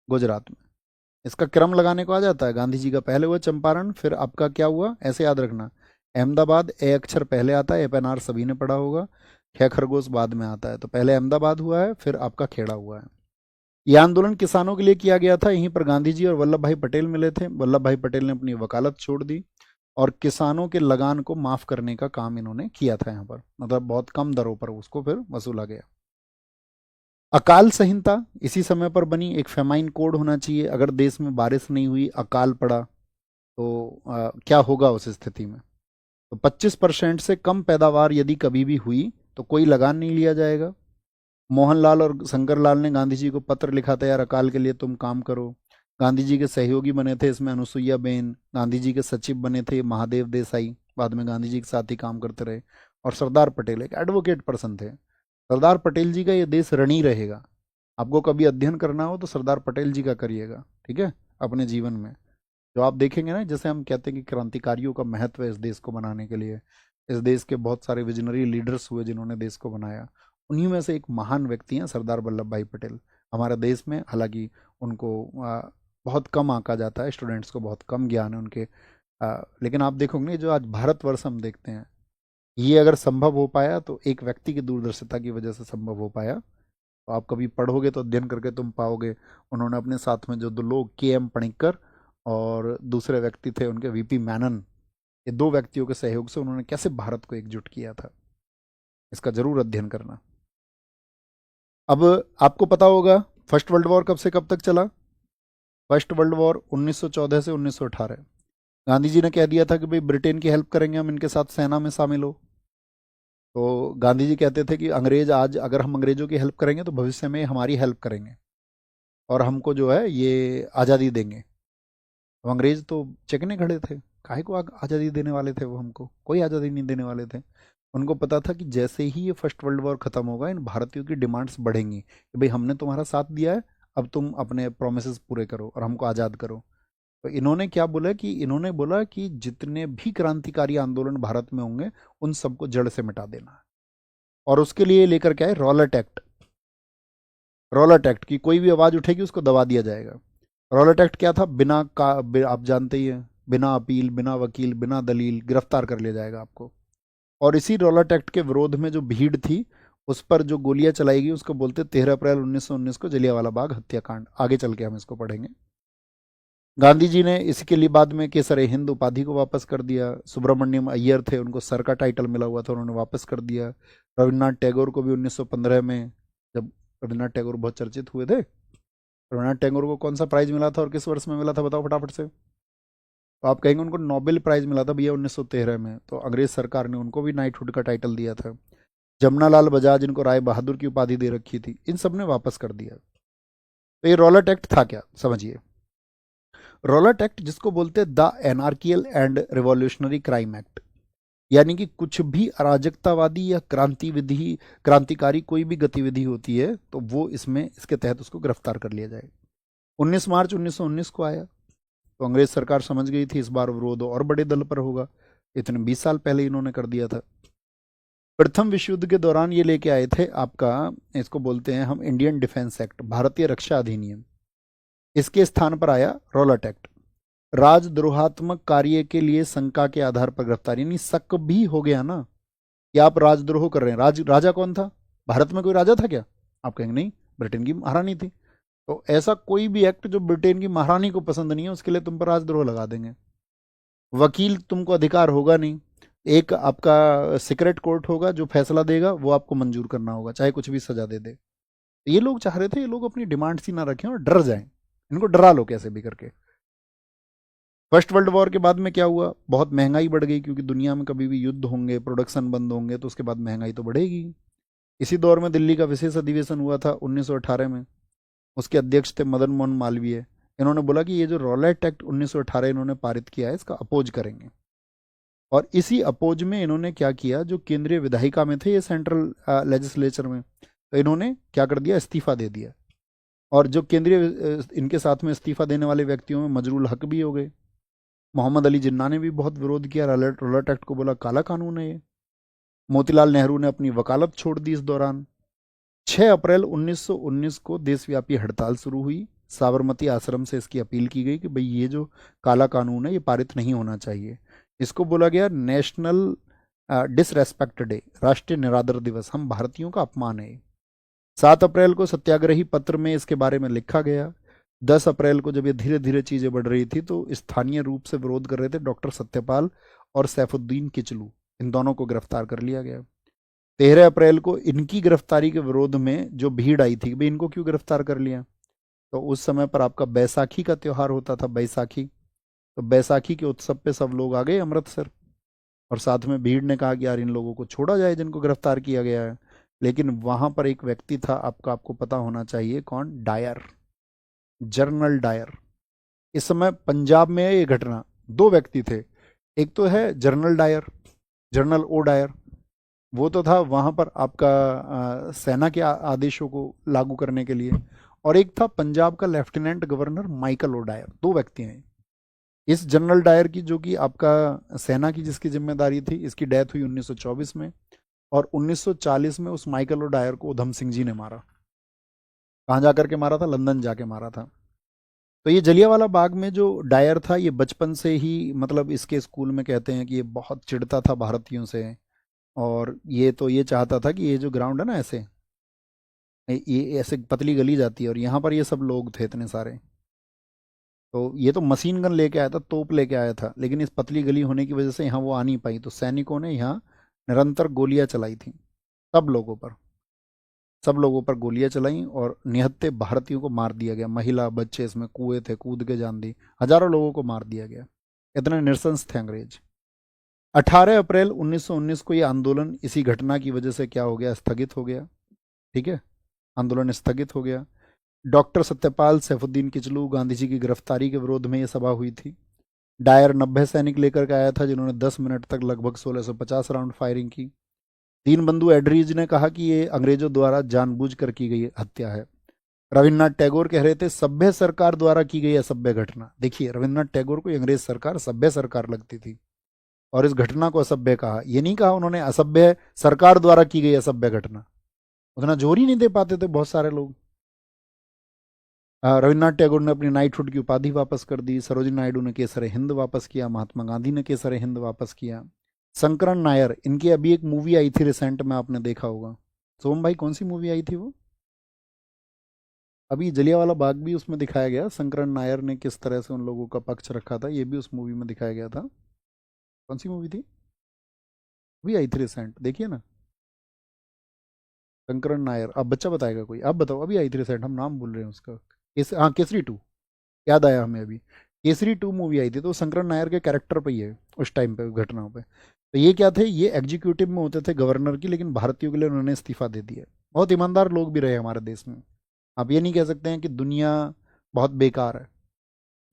गुजरात में। इसका क्रम लगाने को आ जाता है, गांधी जी का पहले हुआ चंपारण, फिर आपका क्या हुआ, ऐसे याद रखना, अहमदाबाद, ए अक्षर पहले आता है, एपएनआर सभी ने पढ़ा होगा, ख खरगोश बाद में आता है, तो पहले अहमदाबाद हुआ है फिर आपका खेड़ा हुआ है। यह आंदोलन किसानों के लिए किया गया था। यहीं पर गांधी जी और वल्लभ भाई पटेल मिले थे। वल्लभ भाई पटेल ने अपनी वकालत छोड़ दी और किसानों के लगान को माफ करने का काम इन्होंने किया था यहाँ पर, मतलब बहुत कम दरों पर उसको फिर वसूला गया। अकाल संहिता इसी समय पर बनी, एक फेमाइन कोड होना चाहिए, अगर देश में बारिश नहीं हुई, अकाल पड़ा, तो क्या होगा उस स्थिति में। तो 25% से कम पैदावार यदि कभी भी हुई तो कोई लगान नहीं लिया जाएगा। मोहनलाल और शंकरलाल ने गांधी जी को पत्र लिखा था, यार अकाल के लिए तुम काम करो। गांधी जी के सहयोगी बने थे इसमें अनुसुईया बेन, गांधी जी के सचिव बने थे महादेव देसाई, बाद में गांधी जी के साथ ही काम करते रहे। और सरदार पटेल एक एडवोकेट पर्सन थे। सरदार पटेल जी का ये देश ऋणी रहेगा। आपको कभी अध्ययन करना हो तो सरदार पटेल जी का करिएगा, ठीक है, अपने जीवन में। जो आप देखेंगे ना, जैसे हम कहते हैं कि क्रांतिकारियों का महत्व है इस देश को बनाने के लिए, इस देश के बहुत सारे विजनरी लीडर्स हुए जिन्होंने देश को बनाया, उन्हीं में से एक महान व्यक्ति हैं सरदार वल्लभ भाई पटेल हमारे देश में। हालांकि उनको बहुत कम आंका जाता है, स्टूडेंट्स को बहुत कम ज्ञान है उनके, लेकिन आप देखोगे जो आज भारतवर्ष हम देखते हैं, ये अगर संभव हो पाया तो एक व्यक्ति की दूरदर्शिता की वजह से संभव हो पाया। तो आप कभी पढ़ोगे तो अध्ययन करके तुम पाओगे, उन्होंने अपने साथ में जो 2 लोग, के एम पणिक्कर और दूसरे व्यक्ति थे उनके वीपी मैनन, ये दो व्यक्तियों के सहयोग से उन्होंने कैसे भारत को एकजुट किया था, इसका जरूर अध्ययन करना। अब आपको पता होगा फर्स्ट वर्ल्ड वॉर कब से कब तक चला। फर्स्ट वर्ल्ड वॉर 1914 से 1918। गांधी जी ने कह दिया था कि भाई ब्रिटेन की हेल्प करेंगे हम, इनके साथ सेना में शामिल हो। तो गांधी जी कहते थे कि अंग्रेज आज अगर हम अंग्रेजों की हेल्प करेंगे तो भविष्य में हमारी हेल्प करेंगे और हमको जो है ये आज़ादी देंगे। तो अंग्रेज तो चेकने खड़े थे, काहे को आज़ादी देने वाले थे, वो हमको कोई आज़ादी नहीं देने वाले थे। उनको पता था कि जैसे ही ये फर्स्ट वर्ल्ड वॉर खत्म होगा इन भारतीयों की डिमांड्स बढ़ेंगी कि भाई हमने तुम्हारा साथ दिया है, अब तुम अपने प्रोमिस पूरे करो और हमको आज़ाद करो। तो इन्होंने क्या बोला कि इन्होंने बोला कि जितने भी क्रांतिकारी आंदोलन भारत में होंगे उन सबको जड़ से मिटा देना। और उसके लिए लेकर के आए रॉलेट एक्ट। रॉलेट एक्ट की कोई भी आवाज़ उठेगी उसको दबा दिया जाएगा। रॉलेट एक्ट क्या था, आप जानते ही हैं, बिना अपील बिना वकील बिना दलील गिरफ्तार कर लिया जाएगा आपको। और इसी रॉलेट एक्ट के विरोध में जो भीड़ थी उस पर जो गोलियां चलाई गई उसको बोलते 13 अप्रैल 1919 को जलियांवाला बाग हत्याकांड। आगे चल के हम इसको पढ़ेंगे। गांधी जी ने इसके लिए बाद में केसर ए हिंद उपाधि को वापस कर दिया। सुब्रमण्यम अय्यर थे, उनको सर का टाइटल मिला हुआ था, उन्होंने वापस कर दिया। रविन्द्रनाथ टैगोर को भी 1915 में, जब रविन्द्रनाथ टैगोर बहुत चर्चित हुए थे, रविन्द्रनाथ टैगोर को कौन सा प्राइज मिला था और किस वर्ष में मिला था बताओ फटाफट से। तो आप कहेंगे उनको नोबेल प्राइज मिला था भैया 1913 में, तो अंग्रेज सरकार ने उनको भी नाइटहुड का टाइटल दिया था। जमनालाल बजाज, इनको राय बहादुर की उपाधि दे रखी थी, इन सब ने वापस कर दिया। तो ये रॉलेट एक्ट था क्या, समझिए। रॉलेट एक्ट जिसको बोलते हैं the anarchical and revolutionary crime act, यानी कि कुछ भी अराजकतावादी या क्रांतिकारी कोई भी गतिविधि होती है तो वो इसमें इसके तहत उसको गिरफ्तार कर लिया जाए। 19 मार्च 1919 को आया तो अंग्रेज सरकार समझ गई थी इस बार विरोध और बड़े दल पर होगा, इतने 20 साल पहले इन्होंने कर दिया था। प्रथम विश्व युद्ध के दौरान ये लेके आए थे आपका, इसको बोलते हैं हम इंडियन डिफेंस एक्ट, भारतीय रक्षा अधिनियम। इसके स्थान पर आया रॉलेट एक्ट। राजद्रोहात्मक कार्य के लिए शंका के आधार पर गिरफ्तारी, यानी शक भी हो गया ना कि आप राजद्रोह कर रहे हैं। राजा कौन था, भारत में कोई राजा था क्या? आप कहेंगे नहीं, ब्रिटेन की महारानी थी। तो ऐसा कोई भी एक्ट जो ब्रिटेन की महारानी को पसंद नहीं है उसके लिए तुम पर राजद्रोह लगा देंगे। वकील तुमको अधिकार होगा नहीं, एक आपका सीक्रेट कोर्ट होगा जो फैसला देगा वो आपको मंजूर करना होगा चाहे कुछ भी सजा दे दे। ये लोग चाह रहे थे ये लोग अपनी डिमांड सी ना रखें और डर जाएं, इनको डरा लो कैसे भी करके। फर्स्ट वर्ल्ड वॉर के बाद में क्या हुआ, बहुत महंगाई बढ़ गई, क्योंकि दुनिया में कभी भी युद्ध होंगे, प्रोडक्शन बंद होंगे तो उसके बाद महंगाई तो बढ़ेगी। इसी दौर में दिल्ली का विशेष अधिवेशन हुआ था 1918 में, उसके अध्यक्ष थे मदन मोहन मालवीय। इन्होंने बोला कि ये जो रॉलेट एक्ट 1918 इन्होंने पारित किया है इसका अपोज करेंगे। और इसी अपोज में इन्होंने क्या किया, जो केंद्रीय विधायिका में थे ये सेंट्रल लेजिस्लेचर में, तो इन्होंने क्या कर दिया, इस्तीफा दे दिया। और जो केंद्रीय इनके साथ में इस्तीफा देने वाले व्यक्तियों में मजरूल हक भी हो गए। मोहम्मद अली जिन्ना ने भी बहुत विरोध किया, रॉलेट एक्ट को बोला काला कानून है ये। मोतीलाल नेहरू ने अपनी वकालत छोड़ दी इस दौरान। 6 अप्रैल 1919 को देशव्यापी हड़ताल शुरू हुई। साबरमती आश्रम से इसकी अपील की गई कि भाई ये जो काला कानून है ये पारित नहीं होना चाहिए। इसको बोला गया नेशनल डिसरेस्पेक्ट डे, राष्ट्रीय निरादर दिवस, हम भारतीयों का अपमान है। 7 अप्रैल को सत्याग्रही पत्र में इसके बारे में लिखा गया। 10 अप्रैल को जब ये धीरे धीरे चीज़ें बढ़ रही थी तो स्थानीय रूप से विरोध कर रहे थे डॉक्टर सत्यपाल और सैफुद्दीन किचलू, इन दोनों को गिरफ्तार कर लिया गया। 13 अप्रैल को इनकी गिरफ्तारी के विरोध में जो भीड़ आई थी भाई इनको क्यों गिरफ्तार कर लिया, तो उस समय पर आपका बैसाखी का त्यौहार होता था, बैसाखी। तो बैसाखी के उत्सव पे सब लोग आ गए अमृतसर, और साथ में भीड़ ने कहा कि यार इन लोगों को छोड़ा जाए जिनको गिरफ्तार किया गया है। लेकिन वहां पर एक व्यक्ति था, आपको पता होना चाहिए कौन, डायर, जर्नल डायर। इस समय पंजाब में ये घटना, दो व्यक्ति थे, एक तो है general Dyer, general O'Dwyer, वो तो था वहां पर आपका सेना के आदेशों को लागू करने के लिए, और एक था पंजाब का lieutenant governor Michael O'Dwyer. दो व्यक्ति हैं। इस जनरल डायर की, जो कि आपका सेना की जिसकी जिम्मेदारी थी, इसकी डेथ हुई 1924 में, और 1940 में उस माइकल ओ डायर को उधम सिंह जी ने मारा। कहाँ जाकर के मारा था, लंदन जाके मारा था। तो ये जलियांवाला बाग में जो डायर था ये बचपन से ही, मतलब इसके स्कूल में कहते हैं कि ये बहुत चिढ़ता था भारतीयों से, और ये तो ये चाहता था कि ये जो ग्राउंड है ना, ऐसे ये ऐसे पतली गली जाती है और यहाँ पर ये सब लोग थे इतने सारे, तो ये तो मशीन गन लेके आया था, तोप लेके आया था, लेकिन इस पतली गली होने की वजह से यहाँ वो आ नहीं पाई, तो सैनिकों ने यहाँ निरंतर गोलियां चलाई थी, सब लोगों पर, सब लोगों पर गोलियां चलाई और निहत्थे भारतीयों को मार दिया गया। महिला बच्चे इसमें कुएं थे, कूद के जान दी, हजारों लोगों को मार दिया गया। इतने नृशंस थे अंग्रेज। 18 अप्रैल 1919 को ये आंदोलन इसी घटना की वजह से क्या हो गया, स्थगित हो गया। ठीक है, आंदोलन स्थगित हो गया। डॉक्टर सत्यपाल सैफुद्दीन किचलू, गांधी जी की गिरफ्तारी के विरोध में ये सभा हुई थी। डायर 90 सैनिक लेकर के आया था, जिन्होंने 10 मिनट तक लगभग 1650 राउंड फायरिंग की। दीनबंधु एडरीज ने कहा कि ये अंग्रेजों द्वारा जानबूझकर की गई हत्या है। रविन्द्रनाथ टैगोर कह रहे थे सभ्य सरकार द्वारा की गई असभ्य घटना। देखिए, रविन्द्रनाथ टैगोर को अंग्रेज सरकार सभ्य सरकार लगती थी और इस घटना को असभ्य कहा। ये नहीं कहा उन्होंने असभ्य सरकार द्वारा की गई असभ्य घटना, उतना जोर ही नहीं दे पाते थे बहुत सारे लोग। रविन्द्रनाथ टैगोर ने अपनी नाइटहुड की उपाधि वापस कर दी। सरोजिनी नायडू ने केसर हिंद वापस किया। महात्मा गांधी ने केसर हिंद वापस किया। शंकरन नायर, इनकी अभी एक मूवी आई थी रिसेंट में, आपने देखा होगा। सोम भाई, कौन सी मूवी आई थी वो? अभी जलियांवाला बाग भी उसमें दिखाया गया। शंकरन नायर ने किस तरह से उन लोगों का पक्ष रखा था, ये भी उस मूवी में दिखाया गया था। कौन सी मूवी थी? अभी आई थी रिसेंट, देखिए ना, शंकरन नायर। अब बच्चा बताएगा कोई, आप बताओ। अभी आई थी रिसेंट, हम नाम भूल रहे हैं उसका। हाँ, केसरी टू, याद आया हमें अभी। केसरी टू मूवी आई थी, तो शंकरन नायर के कैरेक्टर पे ही है उस टाइम पे, घटनाओं पे। तो ये क्या थे, ये एग्जीक्यूटिव में होते थे गवर्नर की, लेकिन भारतीयों के लिए उन्होंने इस्तीफा दे दिया। बहुत ईमानदार लोग भी रहे हमारे देश में। आप ये नहीं कह सकते हैं कि दुनिया बहुत बेकार है।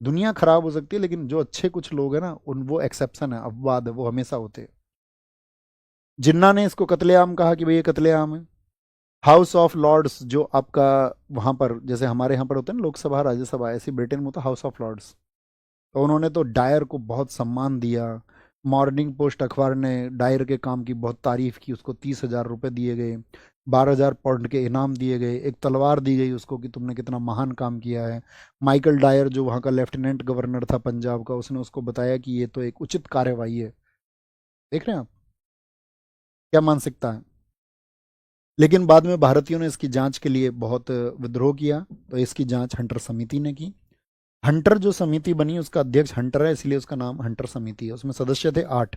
दुनिया खराब हो सकती है, लेकिन जो अच्छे कुछ लोग हैं ना, उन वो एक्सेप्शन है, अपवाद है, वो हमेशा होते हैं। जिन्ना ने इसको कत्लेआम कहा कि भाई ये कत्लेआम है। हाउस ऑफ लॉर्ड्स, जो आपका वहां पर, जैसे हमारे यहाँ पर होते हैं ना लोकसभा राज्यसभा, ऐसी ब्रिटेन में होता हाउस ऑफ लॉर्ड्स। तो उन्होंने तो डायर को बहुत सम्मान दिया। मॉर्निंग पोस्ट अखबार ने डायर के काम की बहुत तारीफ की, उसको 30,000 रुपये दिए गए, 12,000 पाउंड के इनाम दिए गए, एक तलवार दी गई उसको कि तुमने कितना महान काम किया है। माइकल डायर, जो वहाँ का लेफ्टिनेंट गवर्नर था पंजाब का, उसने उसको बताया कि ये तो एक उचित कार्यवाही है। देख रहे हैं आप क्या मानसिकता है। लेकिन बाद में भारतीयों ने इसकी जांच के लिए बहुत विद्रोह किया, तो इसकी जांच हंटर समिति ने की। हंटर जो समिति बनी, उसका अध्यक्ष हंटर है, इसलिए उसका नाम हंटर समिति है। उसमें सदस्य थे 8।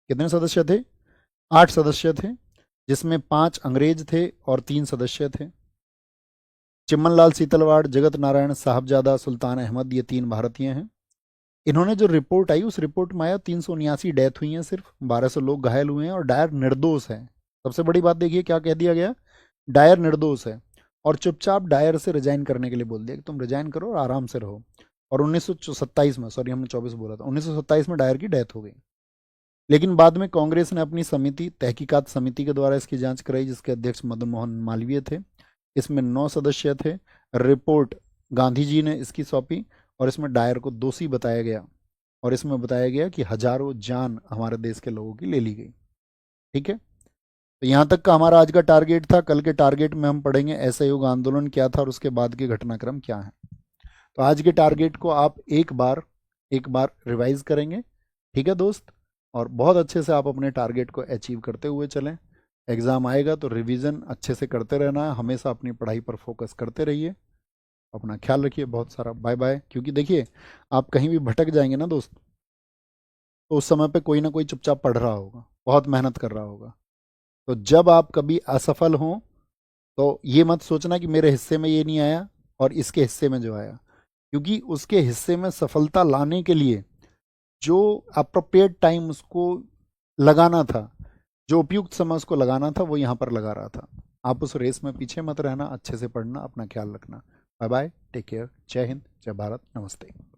कितने सदस्य थे? 8 सदस्य थे, जिसमें 5 अंग्रेज थे और 3 सदस्य थे। चिम्मनलाल सीतलवाड़, जगत नारायण साहबजादा, सुल्तान अहमद, ये 3 भारतीय हैं। इन्होंने जो रिपोर्ट आई, उस रिपोर्ट में आया 379 डेथ हुई हैं, सिर्फ 1200 लोग घायल हुए हैं, और डायर निर्दोष है। सबसे बड़ी बात देखिए क्या कह दिया गया, डायर निर्दोष है। और चुपचाप डायर से रिजाइन करने के लिए बोल दिया कि तुम रिजाइन करो और आराम से रहो। और 1927 में, सॉरी हमने 24 बोला था, 1927 में डायर की डेथ हो गई। लेकिन बाद में कांग्रेस ने अपनी समिति, तहकीकात समिति के द्वारा इसकी जांच कराई, जिसके अध्यक्ष मदन मोहन मालवीय थे। इसमें 9 सदस्य थे। रिपोर्ट गांधी जी ने इसकी सौंपी, और इसमें डायर को दोषी बताया गया, और इसमें बताया गया कि हजारों जान हमारे देश के लोगों की ले ली गई। ठीक है, तो यहाँ तक का हमारा आज का टारगेट था। कल के टारगेट में हम पढ़ेंगे असहयोग आंदोलन क्या था और उसके बाद के घटनाक्रम क्या है। तो आज के टारगेट को आप एक बार रिवाइज करेंगे, ठीक है दोस्त, और बहुत अच्छे से आप अपने टारगेट को अचीव करते हुए चलें। एग्ज़ाम आएगा तो रिवीजन अच्छे से करते रहना है, हमेशा अपनी पढ़ाई पर फोकस करते रहिए। अपना ख्याल रखिए, बहुत सारा बाय बाय। क्योंकि देखिए, आप कहीं भी भटक जाएंगे ना दोस्त, तो उस समय पे कोई ना कोई चुपचाप पढ़ रहा होगा, बहुत मेहनत कर रहा होगा। तो जब आप कभी असफल हों, तो ये मत सोचना कि मेरे हिस्से में ये नहीं आया और इसके हिस्से में जो आया, क्योंकि उसके हिस्से में सफलता लाने के लिए जो अप्रोप्रिएट टाइम उसको लगाना था, जो उपयुक्त समय उसको लगाना था, वो यहाँ पर लगा रहा था। आप उस रेस में पीछे मत रहना, अच्छे से पढ़ना, अपना ख्याल रखना। बाय बाय, टेक केयर, जय हिंद, जय भारत, नमस्ते।